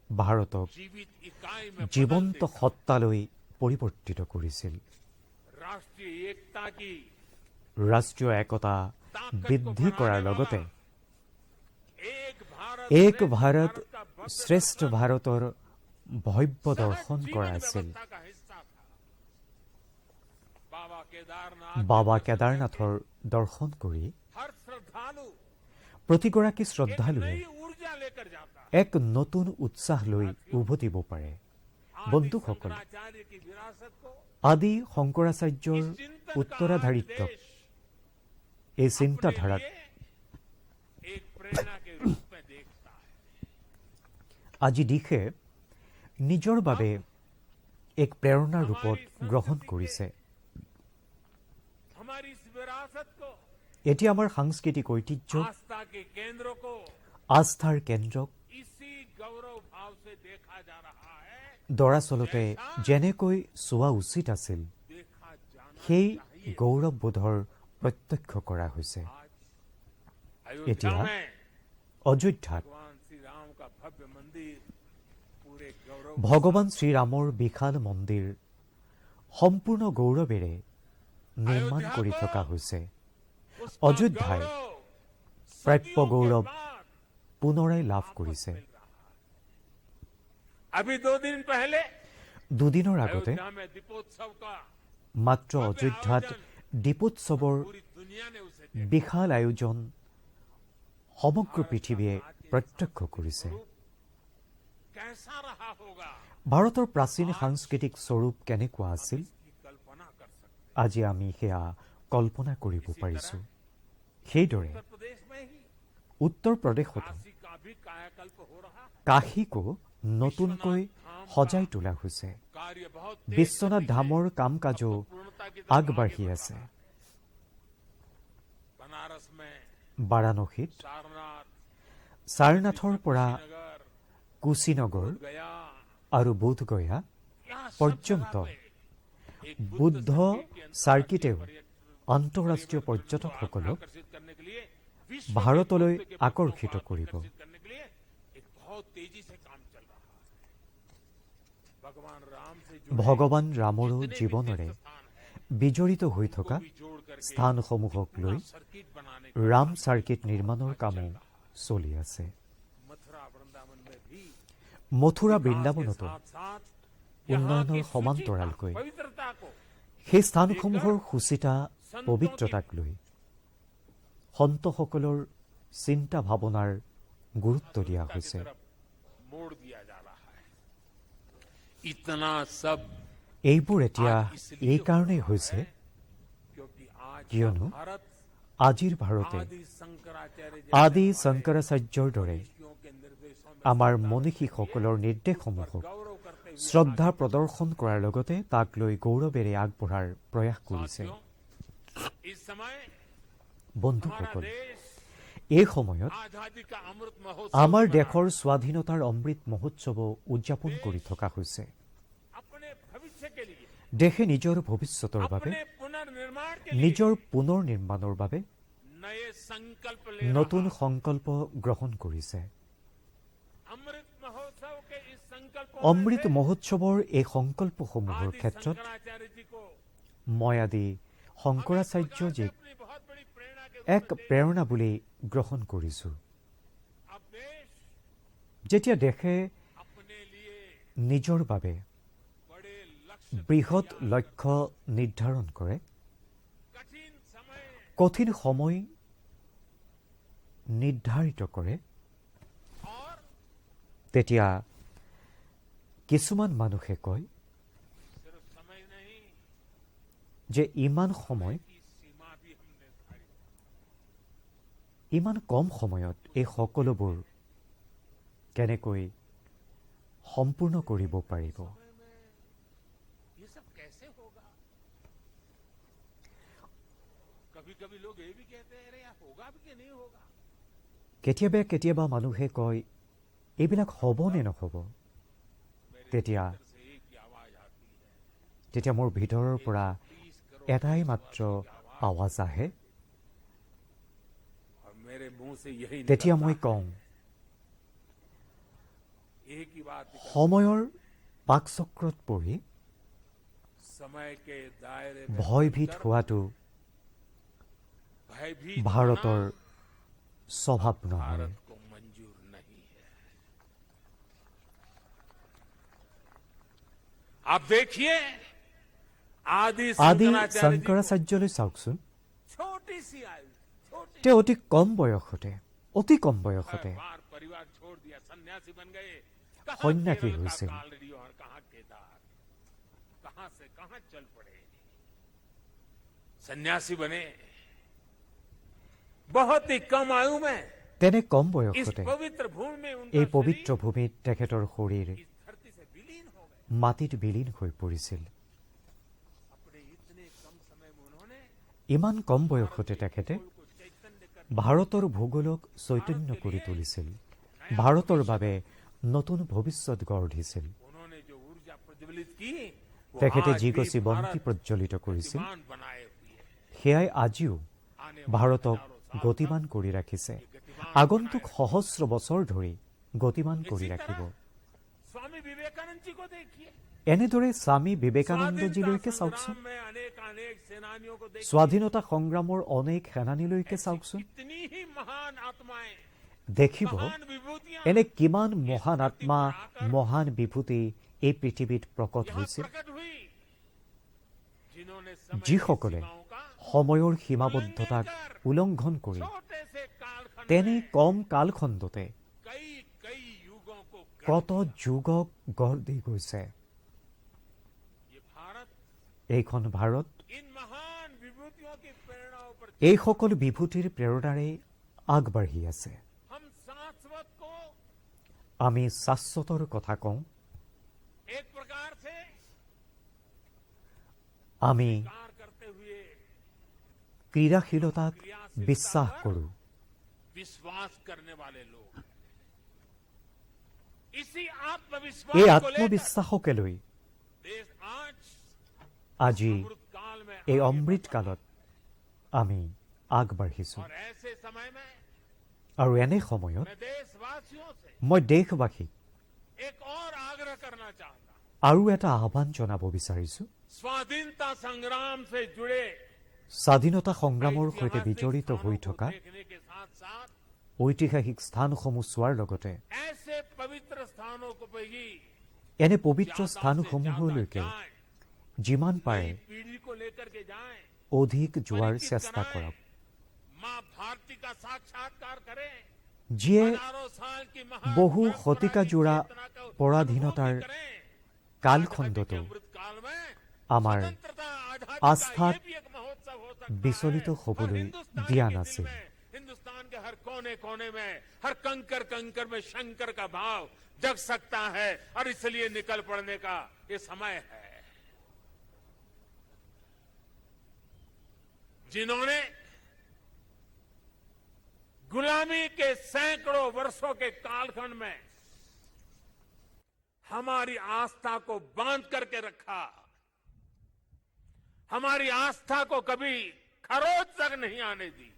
ভাৰতক जीवित इकाई में জীৱন্ত बदल देता। সত্তালৈ পৰিৱৰ্তিত কৰিছিল। राष्ट्रीय एकता की ৰাষ্ট্ৰীয় একতা বৃদ্ধি কৰাৰ লগতে एक भारत এক श्रेष्ठ ভাৰত भारत का भव्य শ্ৰেষ্ঠ ভাৰতৰ ভব্য सहज দৰ্শন जीवन কৰাইছিল। व्यवस्था का हिस्सा था। बाबा केदारनाथ বাবা কেদাৰনাথৰ দৰ্শন কৰি हर श्रद्धालु প্ৰতিগৰাকী एक শ্ৰদ্ধালুৱে नई ऊर्जा लेकर जाता है। এক নতুন উৎসাহ লৈ উভতিব পাৰে। आदि বন্ধুসকল, शंकराचार्य की विरासत को আদি শংকৰাচাৰ্যৰ इस चिंतन का উত্তৰাধাৰিত্বক, देश এই अपने চিন্তাধাৰাক लिए एक प्रेरणा के रूप में देखता है। আজি দিশে নিজৰ বাবে এক প্ৰেৰণাৰ ৰূপত গ্ৰহণ কৰিছে। हमारी इस विरासत को, এতিয়া আমাৰ সাংস্কৃতিক ঐতিহ্য, आस्था के केंद्रों को আস্থাৰ কেন্দ্ৰক इसी गौरव भाव से देखा जा रहा है, দৰাচলতে যেনেকৈ চোৱা উচিত আছিল, देखा जाना সেই चाहिए। গৌৰৱবোধৰ প্ৰত্যক্ষ কৰা হৈছে। अयोध्या এতিয়া में অযোধ্যাত भगवान श्री राम का भव्य मंदिर पूरे गौरव ভগৱান শ্ৰীৰামৰ বিশাল মন্দিৰ সম্পূৰ্ণ গৌৰৱেৰে নিৰ্মাণ কৰি থকা হৈছে। उसका অযোধ্যাই गौरव প্ৰাপ্য सदियों के গৌৰৱ बाद পুনৰাই লাভ কৰিছে। मिल रहा है। अभी 2 दिन पहले দুদিনৰ আগতে अयोध्या में दीपोत्सव का মাত্ৰ অযোধ্যাত দীপোৎসৱৰ पूरी दुनिया ने उसे देखा। বিশাল আয়োজন সমগ্ৰ পৃথিৱীয়ে প্ৰত্যক্ষ কৰিছে। कैसा रहा होगा ভাৰতৰ প্ৰাচীন সাংস্কৃতিক স্বৰূপ কেনেকুৱা আছিল इसकी कल्पना कर सकते। আজি আমি সেয়া কল্পনা কৰিব পাৰিছোঁ। সেইদৰে उत्तर प्रदेश में ही উত্তৰ প্ৰদেশতো काशी का भी कायाकल्प हो रहा है। কাশীকো নতুনকৈ সজাই তোলা হৈছে। कार्य बहुत तेज বিশ্বনাথ ধামৰ কাম কাজো पूर्णता की तरफ আগবাঢ়ি आगे बढ़ আছে। रहा है। बनारस में বাৰাণসীত सारनाथ সাৰনাথৰ পৰা नगर কুশীনগৰ गया আৰু বোধগয়া यहाँ सब পৰ্যন্ত जगह पे एक বুদ্ধ सर्किट চাৰ্কিটেও के আন্তঃৰাষ্ট্ৰীয় পৰ্যটকসকলক आकर्षित करने के लिए विश्व ভাৰতলৈ के भक्तों को আকৰ্ষিত কৰিব। आकर्षित करने के लिए एक बहुत तेजी से काम चल रहा है। भगवान राम से जुड़े ভগৱান ৰামৰো जितने भी জীৱনেৰে तीर्थ स्थान हैं, বিজড়িত হৈ থকা उनको भी जोड़ करके স্থানসমূহক লৈ पूरा सर्किट बनाने का ৰাম চাৰ্কিট নিৰ্মাণৰ কামো চলি আছে। मथुरा वृंदावन में भी মথুৰা विकास के বৃন্দাবনতো साथ-साथ यहाँ উন্নয়নৰ की सूची সমান্তৰালকৈ का पवित्रता को সেই স্থানসমূহৰ সূচিতা পবিত্ৰতাক লৈ সন্তসকলৰ চিন্তা ভাৱনাৰ গুৰুত্ব দিয়া की হৈছে। तरफ मोड़ दिया जा रहा है। इतना सब এইবোৰ এতিয়া এই কাৰণেই হৈছে क्योंकि आज का কিয়নো भारत আজিৰ ভাৰতে आदि शंकराचार्य আদি শংকৰাচাৰ্যৰ দৰে ऋषियों के निर्देशों में আমাৰ মনীষীসকলৰ নিৰ্দেশসমূহক गौरव करते हुए শ্ৰদ্ধা প্ৰদৰ্শন কৰাৰ লগতে তাক লৈ গৌৰৱেৰে আগবঢ়াৰ প্ৰয়াস কৰিছে। साथियों, इस समय हमारा বন্ধুসকল, देश এই সময়ত आजादी का अमृत महोत्सव আমাৰ मना দেশৰ স্বাধীনতাৰ অমৃত মহোৎসৱ উদযাপন কৰি থকা হৈছে। अपने भविष्य के लिए দেশে নিজৰ ভৱিষ্যতৰ বাবে अपने पुनर्निर्माण के लिए নিজৰ পুনৰ নিৰ্মাণৰ বাবে नए संकल्प ले নতুন रहा है। সংকল্প গ্ৰহণ কৰিছে। अमृत महोत्सव के इस संकल्प অমৃত মহোৎসৱৰ এই সংকল্পসমূহৰ ক্ষেত্ৰত शंकराचार्य जी को মই আদি শংকৰাচাৰ্যজীক अपनी बहुत बड़ी प्रेरणा के এক প্ৰেৰণা বুলি গ্ৰহণ কৰিছোঁ। अब देश যেতিয়া দেশে अपने लिए নিজৰ বাবে बड़े लक्ष्य বৃহৎ লক্ষ্য নিৰ্ধাৰণ কৰে, कठिन समय কঠিন সময় নিৰ্ধাৰিত কৰে, और তেতিয়া কিছুমান মানুহে কয় सिर्फ समय नहीं যে ইমান সময়, की सीमा भी हम निर्धारित ইমান কম সময়ত এই সকলোবোৰ কেনেকৈ সম্পূৰ্ণ কৰিব পাৰিব। ये सब कैसे होगा। कभी कभी लोग ये भी कहते हैं अरे यार होगा भी कि नहीं होगा। কেতিয়াবা কেতিয়াবা মানুহে কয় এইবিলাক হ'ব নে নহ'ব। তেতিয়া से एक ही आवाज आती है, তেতিয়া মোৰ ভিতৰৰ পৰা 30 करोड़ এটাই মাত্ৰ আৱাজ আহে। और मेरे मुंह से यही তেতিয়া निकलता মই है। কওঁ एक ही बात निकलती है, সময়ৰ পাকচক্ৰত পৰি समय के दायरे में ভয়ভীত रहकर হোৱাটো भयभीत ভাৰতৰ होना স্বভাৱ নহয়। भारत को मंजूर नहीं है। आप देखिए आदि আদি शंकराचार्य जी को শংকৰাচাৰ্যলৈ চাওকচোন। छोटी सी आयु छोटी তেওঁ অতি কম বয়সতে बार परिवार छोड़ दिया, सन्यासी बन गए। कहाँ সন্ন্যাসী केरल का হৈছিল। कालड़ी और कहाँ केदार, कहाँ से कहाँ चल पड़े, सन्यासी बने। बहुत ही कम आयु में তেনে কম इस বয়সতে पवित्र भूमि में उनका এই शरीर পবিত্ৰ ভূমিত তেখেতৰ শৰীৰ इस धरती से विलीन हो गए। মাটিত বিলীন হৈ পৰিছিল। अपने इतने कम समय में उन्होंने ইমান কম বয়সতে তেখেতে को चैतन्य कर ভাৰতৰ ভূগোলক চৈতন্য কৰি তুলিছিল, ভাৰতৰ বাবে নতুন ভৱিষ্যত গঢ় দিছিল। उन्होंने जो ऊर्जा प्रज्वलित की वो তেখেতে आज যি भी গছি বন্তি भारत প্ৰজ্বলিত কৰিছিল गतिमान बनाए हुए है। সেয়াই আজিও आने ভাৰতক हजारों साल গতিমান কৰি ৰাখিছে, আগন্তুক সহস্ৰ বছৰ ধৰি গতিমান কৰি ৰাখিব। स्वामी विवेकानंद जी को देखिए, এনেদৰে স্বামী বিবেকানন্দজীলৈকে চাওকচোন, संग्राम में अनेक सेनानियों को देखिए, স্বাধীনতা সংগ্ৰামৰ অনেক সেনানীলৈকে চাওকচোন। कितनी ही महान आत्माएं, দেখিব महान विभूतियां এনে কিমান মহান আত্মা, মহান বিভূতি এই পৃথিৱীত প্ৰকট यहाँ হৈছিল, प्रकट हुई, जिन्होंने समय की যিসকলে सीमाओं का সময়ৰ সীমাবদ্ধতাক উলংঘন কৰি छोटे से कालखंड তেনে में কম কালখণ্ডতে कई कई युगों को কত যুগক গঢ় দি গৈছে। ये भारत এইখন ভাৰত इन महान विभूतियों की प्रेरणाओं पर এইসকল বিভূতিৰ প্ৰেৰণাৰে আগবাঢ়ি আছে। हम शाश्वत को আমি শাশ্বতৰ কথা কওঁ, एक प्रकार से আমি कार्य करते हुए ক্ৰীড়াশীলতাক বিশ্বাস কৰোঁ। विश्वास करने वाले लोग, इसी এই आत्मविश्वास को लेकर আত্মবিশ্বাসকে লৈ देश आज আজি अमृत काल में এই आगे অমৃত बढ़ रहा কালত আমি আগবাঢ়িছোঁ। है। और ऐसे समय में আৰু এনে সময়ত मैं देशवासियों से মই দেশবাসীক एक और आग्रह करना चाहता हूं। আৰু এটা আহ্বান জনাব বিচাৰিছোঁ। स्वाधीनता संग्राम से जुड़े স্বাধীনতা সংগ্ৰামৰ সৈতে ऐतिहासिक বিজড়িত হৈ स्थानों को থকা देखने के साथ साथ ঐতিহাসিক স্থানসমূহ চোৱাৰ লগতে ऐसे पवित्र स्थानों को भी এনে পবিত্ৰ ज्यादा से স্থানসমূহলৈকে ज्यादा जाएं, যিমান পাৰে नई पीढ़ी को लेकर के जाएं, অধিক যোৱাৰ परिचित চেষ্টা कराएं, কৰক, मां भारती का साक्षात्कार करें, যিয়ে हजारों साल की महान বহু परंपरा শতিকা की জোৰা चेतना को পৰাধীনতাৰ अनुभव भी करें। কালখণ্ডতো अमृत काल में আমাৰ स्वतंत्रता आजादी आस्थात का ये भी एक महोत्सव हो सकता বিচলিত है। হ'বলৈ और हिंदुस्तान দিয়া के दिल নাছিল। में, हिंदुस्तान के हर कोने कोने में, हर कंकर कंकर में शंकर का भाव जग सकता है, और इसलिए निकल पड़ने का ये समय है। जिन्होंने गुलामी के सैकड़ों वर्षों के कालखंड में हमारी आस्था को बांध करके रखा, हमारी आस्था को कभी खरोच तक नहीं आने दी।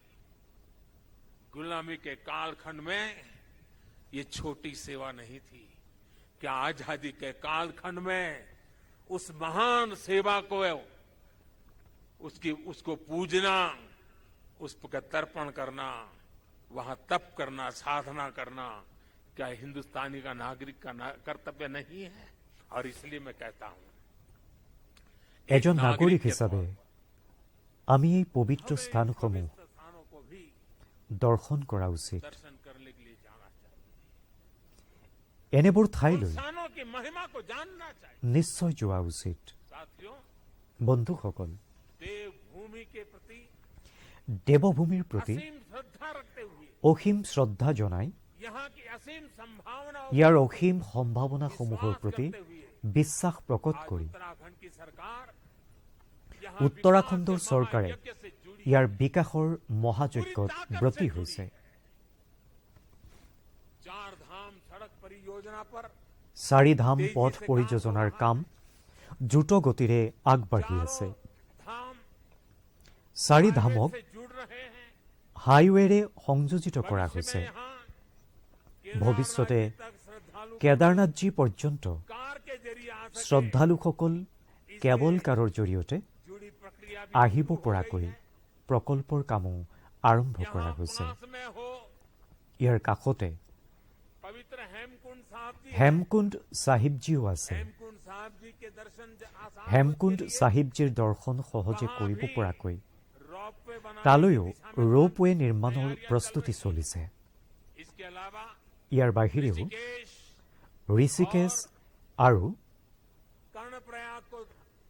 गुलामी के कालखंड में ये छोटी सेवा नहीं थी। क्या आजादी के कालखंड में उस महान सेवा को, उसको पूजना, उस पर तर्पण करना, वहां तप करना, साधना करना, क्या हिंदुस्तानी का नागरिक का कर्तव्य नहीं है? और इसलिए मैं कहता हूं, এজন एक নাগৰিক के হিচাপে तौर আমি এই পবিত্ৰ हमें স্থানসমূহ पवित्र स्थानों को भी দৰ্শন কৰা উচিত। दर्शन करने के लिए जाना चाहिए। এনেবোৰ उन ঠাইলৈ स्थानों की महिमा को जानना चाहिए। নিশ্চয় যোৱা উচিত। साथियों, বন্ধুসকল, देवभूमि के प्रति দেৱভূমিৰ প্ৰতি असीम श्रद्धा रखते हुए, অসীম শ্ৰদ্ধা জনাই यहाँ की असीम संभावनाओं ইয়াৰ पर অসীম সম্ভাৱনাসমূহৰ विश्वास প্ৰতি करते हुए বিশ্বাস প্ৰকট आज কৰি उत्तराखंड की सरकार यहाँ উত্তৰাখণ্ডৰ विकास के চৰকাৰে महायज्ञ से जुड़ी ইয়াৰ বিকাশৰ মহাযজ্ঞত ব্ৰতী হৈছে। चार धाम सड़क परियोजना पर চাৰিধাম পথ পৰিযোজনাৰ কাম দ্ৰুত গতিৰে আগবাঢ়ি আছে। चारों धाम চাৰিধামক से जुड़ रहे हैं। হাইৱেৰে সংযোজিত কৰা भविष्य হৈছে। में यहाँ ভৱিষ্যতে केदारनाथ तक श्रद्धालु কেদাৰনাথজী পৰ্যন্ত कार के जरिए आ सके, শ্ৰদ্ধালুসকল কেবল কাৰৰ জৰিয়তে जुड़ी प्रक्रिया भी আহিব शुरू हो পৰাকৈ गई है। প্ৰকল্পৰ কামো আৰম্ভ কৰা यहाँ হৈছে। पास में हो ইয়াৰ কাষতে पवित्र हेमकुंड साहब जी, হেমকুণ্ড চাহিবজীও আছে। हेमकुंड साहब जी के दर्शन आसान হেমকুণ্ড के लिए চাহিবজীৰ দৰ্শন সহজে কৰিব পৰাকৈ रोपवे बनाने তালৈও की दिशा में ৰোপৱে নিৰ্মাণৰ প্ৰস্তুতি চলিছে। इसके अलावा ইয়াৰ বাহিৰেও ऋषिकेश ঋষিকেশ আৰু कर्णप्रयाग को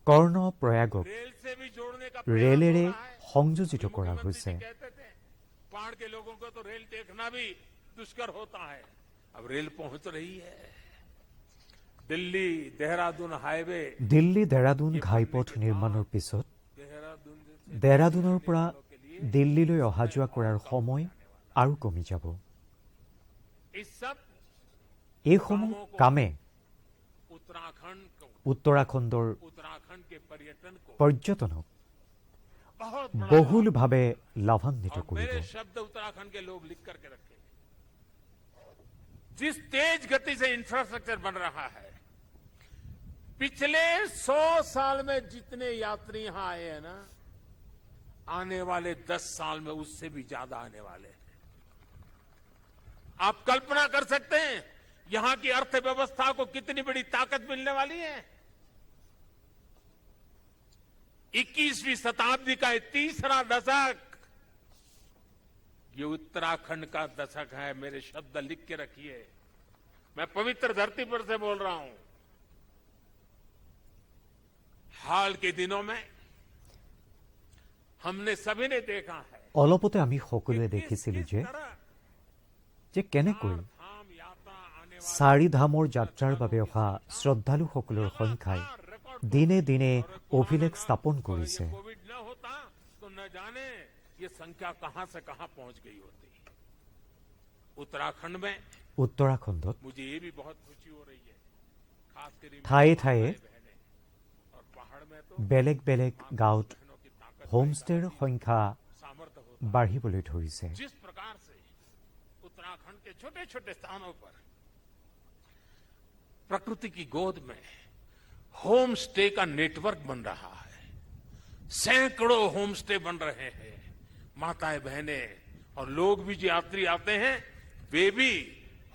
কৰ্ণপ্ৰয়াগক रेल से भी जोड़ने का ৰেলেৰে प्रयास हो रहा है। সংযোজিত अभी কৰা मुख्यमंत्री হৈছে। जी कहते थे, पहाड़ के लोगों को तो रेल देखना भी दुष्कर होता है। अब रेल पहुंच रही है। दिल्ली देहरादून हाईवे, দিল্লী দেৰাডুন ঘাইপথ নিৰ্মাণৰ পিছত देहरादून দেৰাডুনৰ পৰা দিল্লীলৈ অহা যোৱা কৰাৰ সময় আৰু কমি যাব। इस सब এইসমূহ কামে उत्तराखंड को, উত্তৰাখণ্ডৰ उत्तराखंड के पर्यटन को পৰ্যটনক बहुत बड़ा বহুলভাৱে লাভান্বিত और কৰিব। मेरे शब्द उत्तराखंड के लोग लिख करके रखे। जिस तेज गति से इंफ्रास्ट्रक्चर बन रहा है, पिछले 100 साल में जितने यात्री यहां आए हैं ना, आने वाले 10 साल में उससे भी ज्यादा आने वाले हैं। आप कल्पना कर सकते हैं यहां की अर्थव्यवस्था को कितनी बड़ी ताकत मिलने वाली है। 21वीं शताब्दी का ये तीसरा दशक, ये उत्तराखंड का दशक है। मेरे शब्द लिख के रखिए, मैं पवित्र धरती पर से बोल रहा हूं। हाल के दिनों में हमने सभी ने देखा है অলপতে আমি সকলোৱে দেখিছিলোঁ যে কেনেকৈ চাৰিধামৰ যাত্ৰাৰ বাবে অহা শ্ৰদ্ধালুসকলৰ সংখ্যাই দিনে দিনে অভিলেখ স্থাপন কৰিছে। कोविड न होता तो न जाने ये संख्या कहां से कहां पहुंच गई होती। उत्तराखंड में উত্তৰাখণ্ডত मुझे ये भी बहुत खुशी हो रही है, खासकर ঠায়ে ঠায়ে और पहाड़ में तो বেলেগ বেলেগ গাঁৱত बहनों की ताकत হোমষ্টেৰ সংখ্যা सामर्थ्य होता। বাঢ়িবলৈ ধৰিছে। जिस प्रकार से उत्तराखंड के छोटे छोटे स्थानों पर प्रकृति की गोद में होम स्टे का नेटवर्क बन रहा है, सैकड़ों होम स्टे बन रहे हैं। माताएं बहनें और लोग भी जो यात्री आते हैं वे भी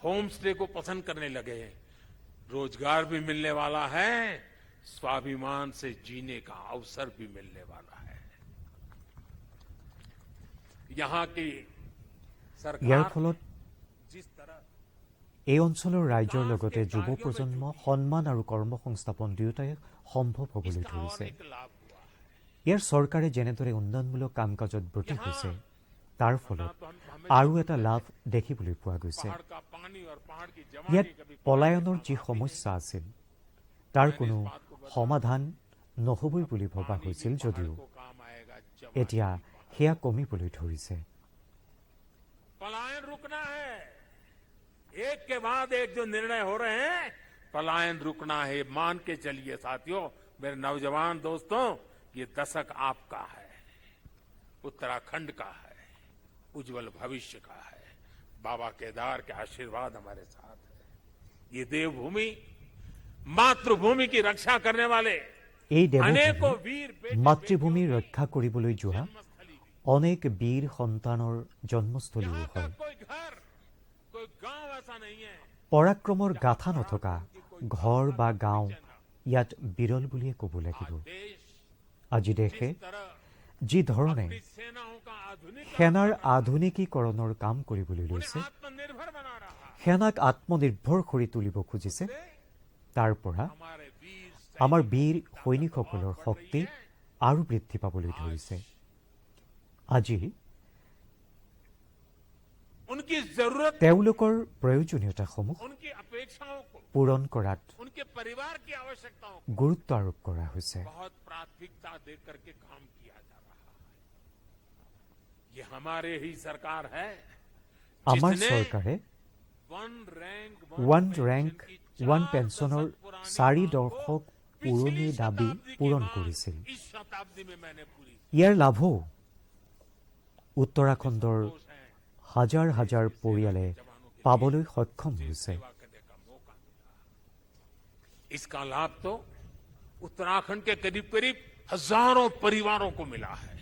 होम स्टे को पसंद करने लगे हैं। रोजगार भी मिलने वाला है, स्वाभिमान से जीने का अवसर भी मिलने वाला है। यहां की ইয়াৰ सरकार ফলত जिस तरह এই অঞ্চলৰ ৰাইজৰ লগতে যুৱ প্ৰজন্ম সন্মান আৰু কৰ্মসংস্থাপন দুয়োটাই সম্ভৱ হ'বলৈ इसका और ধৰিছে। एक लाभ हुआ है। ইয়াৰ চৰকাৰে যেনেদৰে উন্নয়নমূলক কাম কাজত ব্ৰতী হৈছে তাৰ ফলত तो हमें আৰু এটা লাভ দেখিবলৈ পোৱা গৈছে। पहाड़ का पानी और पहाड़ की ইয়াত जवानी कभी পলায়নৰ যি সমস্যা আছিল তাৰ কোনো সমাধান নহ'বই বুলি ভবা হৈছিল যদিও को काम आएगा। এতিয়া সেয়া কমিবলৈ ধৰিছে। पलायन रुकना है। एक के बाद एक जो निर्णय हो रहे हैं, पलायन रुकना है। मान के चलिए साथियों, मेरे नौजवान दोस्तों, ये दशक आपका है, उत्तराखंड का है, उज्जवल भविष्य का है। बाबा केदार के आशीर्वाद हमारे साथ है। ये देवभूमि, मातृभूमि की रक्षा करने वाले এই अनेकों দেৱভূমি वीर बेटे মাতৃভূমি ৰক্ষা কৰিবলৈ যোৱা जन्मस्थली भी। অনেক বীৰ সন্তানৰ জন্মস্থলীও यहाँ হয়। का कोई घर, कोई गांव ऐसा नहीं है পৰাক্ৰমৰ গাথা নথকা ঘৰ বা গাঁও ইয়াত বিৰল বুলিয়ে ক'ব লাগিব। देश আজি দেশে जिस तरह যি ধৰণে अपनी सेनाओं का आधुनिक সেনাৰ আধুনিকীকৰণৰ কাম কৰিবলৈ লৈছে, आत्मनिर्भर बना रहा है। সেনাক আত্মনিৰ্ভৰ কৰি তুলিব খুজিছে, তাৰ পৰা हमारे वीर আমাৰ বীৰ সৈনিকসকলৰ শক্তি আৰু বৃদ্ধি পাবলৈ ধৰিছে। আজি उनकी जरूरत, তেওঁলোকৰ প্ৰয়োজনীয়তাসমূহ उनकी अपेक्षाओं को, পূৰণ কৰাত उनके परिवार की आवश्यकताओं को গুৰুত্ব আৰোপ কৰা হৈছে। बहुत प्राथमिकता दे करके काम किया जा रहा है। ये हमारे ही सरकार है আমাৰ जिसने চৰকাৰে one rank one rank one পেঞ্চনৰ 4 দশক পুৰণি দাবী পূৰণ কৰিছিল। इस शताब्दी में मैंने पूरी ইয়াৰ লাভো উত্তৰাখণ্ডৰ कोशिश है। হাজাৰ হাজাৰ পৰিয়ালে পাবলৈ সক্ষম হৈছে। सेवा करने का मौका मिला। इसका लाभ तो उत्तराखंड के करीब करीब हजारों परिवारों को मिला है,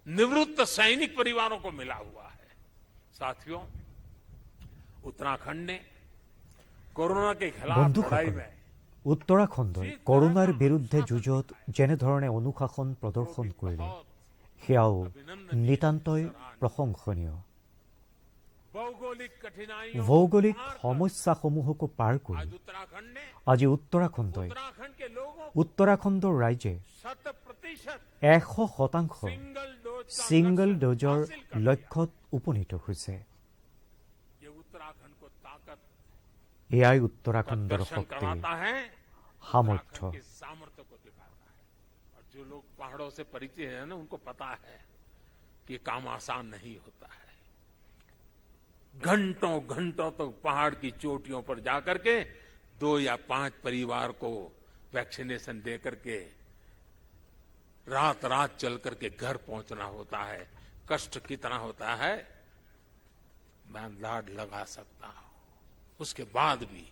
निवृत्त सैनिक परिवारों को मिला हुआ है। साथियों, उत्तराखंड ने कोरोना के खिलाफ लड़ाई বন্ধুসকল, में উত্তৰাখণ্ডই কৰোনাৰ বিৰুদ্ধে যুঁজত যেনেধৰণে অনুশাসন প্ৰদৰ্শন কৰিলে সেয়াও নিতান্তই প্ৰশংসনীয়। भौगोलिक कठिनाइयों ভৌগোলিক সমস্যাসমূহকো পাৰ কৰি आज उत्तराखंड ने আজি উত্তৰাখণ্ডই उत्तराखंड के लोगों को উত্তৰাখণ্ডৰ ৰাইজে 100% 100% सिंगल डोज का ছিংগল लक्ष्य ড'জৰ हासिल कर लिया। লক্ষ্যত উপনীত হৈছে। ये उत्तराखंड को ताकत এয়াই का উত্তৰাখণ্ডৰ दर्शन শক্তি, करवाता है, সামৰ্থ্য। उत्तराखंड के सामर्थ्य को दिखाता है। और जो लोग पहाड़ों से परिचित हैं ना, उनको पता है कि काम आसान नहीं होता है। घंटों घंटों तक पहाड़ की चोटियों पर जाकर के 2 या 5 परिवार को वैक्सीनेशन दे करके रात रात चल करके घर पहुंचना होता है। कष्ट कितना होता है मैं अंदाज लगा सकता हूं। उसके बाद भी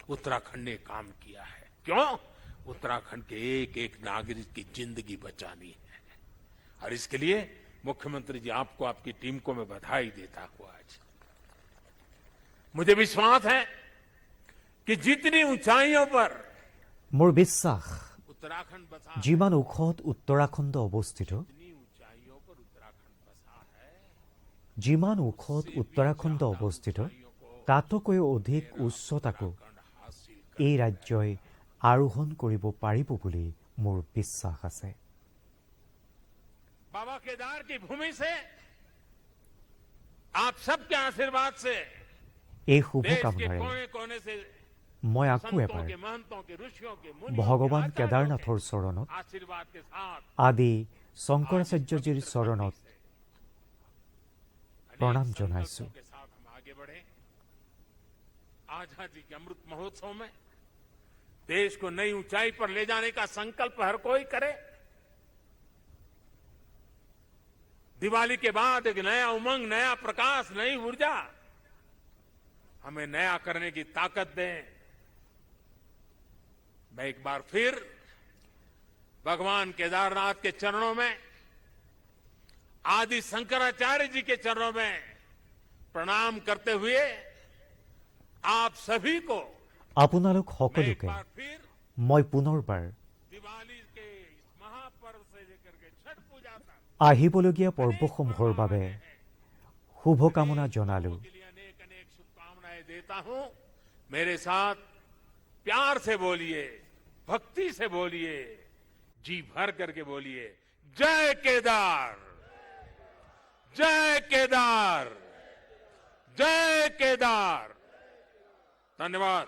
उत्तराखंड ने काम किया है। क्यों? उत्तराखंड के एक एक नागरिक की जिंदगी बचानी है और इसके लिए मुख्यमंत्री जी आपको, आपकी टीम को मैं बधाई देता हूं आज। मुझे विश्वास है कि जितनी ऊंचाइयों पर মোৰ বিশ্বাস उत्तराखंड बसा যিমান ওখত উত্তৰাখণ্ড অৱস্থিত, जितनी ऊंचाइयों पर उत्तराखंड बसा है, যিমান ওখত উত্তৰাখণ্ড অৱস্থিত তাতকৈ অধিক উচ্চতাকো हासिल এই ৰাজ্যই আৰোহণ কৰিব পাৰিব বুলি মোৰ বিশ্বাস আছে। बाबा केदार की भूमि से आप सबके आशीर्वाद से এই देश के শুভকামনাৰে कोने कोने से মই আকৌ संतों এবাৰ के, महंतों के, ऋषियों के, मुनियों ভগৱান के, आचार्यों কেদাৰনাথৰ के চৰণত आशीर्वाद के साथ আদি শংকৰাচাৰ্যজীৰ চৰণত प्रणाम अनेक जनाइछु। संकल्पों के साथ हम आगे बढ़े। आजादी के अमृत महोत्सव में देश को नई ऊंचाई पर ले जाने का संकल्प हर कोई करे। दिवाली के बाद एक नया उमंग, नया प्रकाश, नई ऊर्जा हमें नया करने की ताकत दें। मैं एक बार फिर भगवान केदारनाथ के चरणों में, आदि शंकराचार्य जी के चरणों में प्रणाम करते हुए आप सभी को আপোনালোক मैं एक সকলোকে बार फिर মই পুনৰবাৰ दिवाली के इस महापर्व से लेकर के छठ पूजा तक আহিবলগীয়া পৰ্বসমূহৰ বাবে শুভকামনা জনালোঁ। के लिए अनेक अनेक शुभकामनाएं देता हूं। मेरे साथ प्यार से बोलिए, भक्ति से बोलिए, जी भर करके बोलिए, जय केदार, जय केदार, जय केदार। धन्यवाद।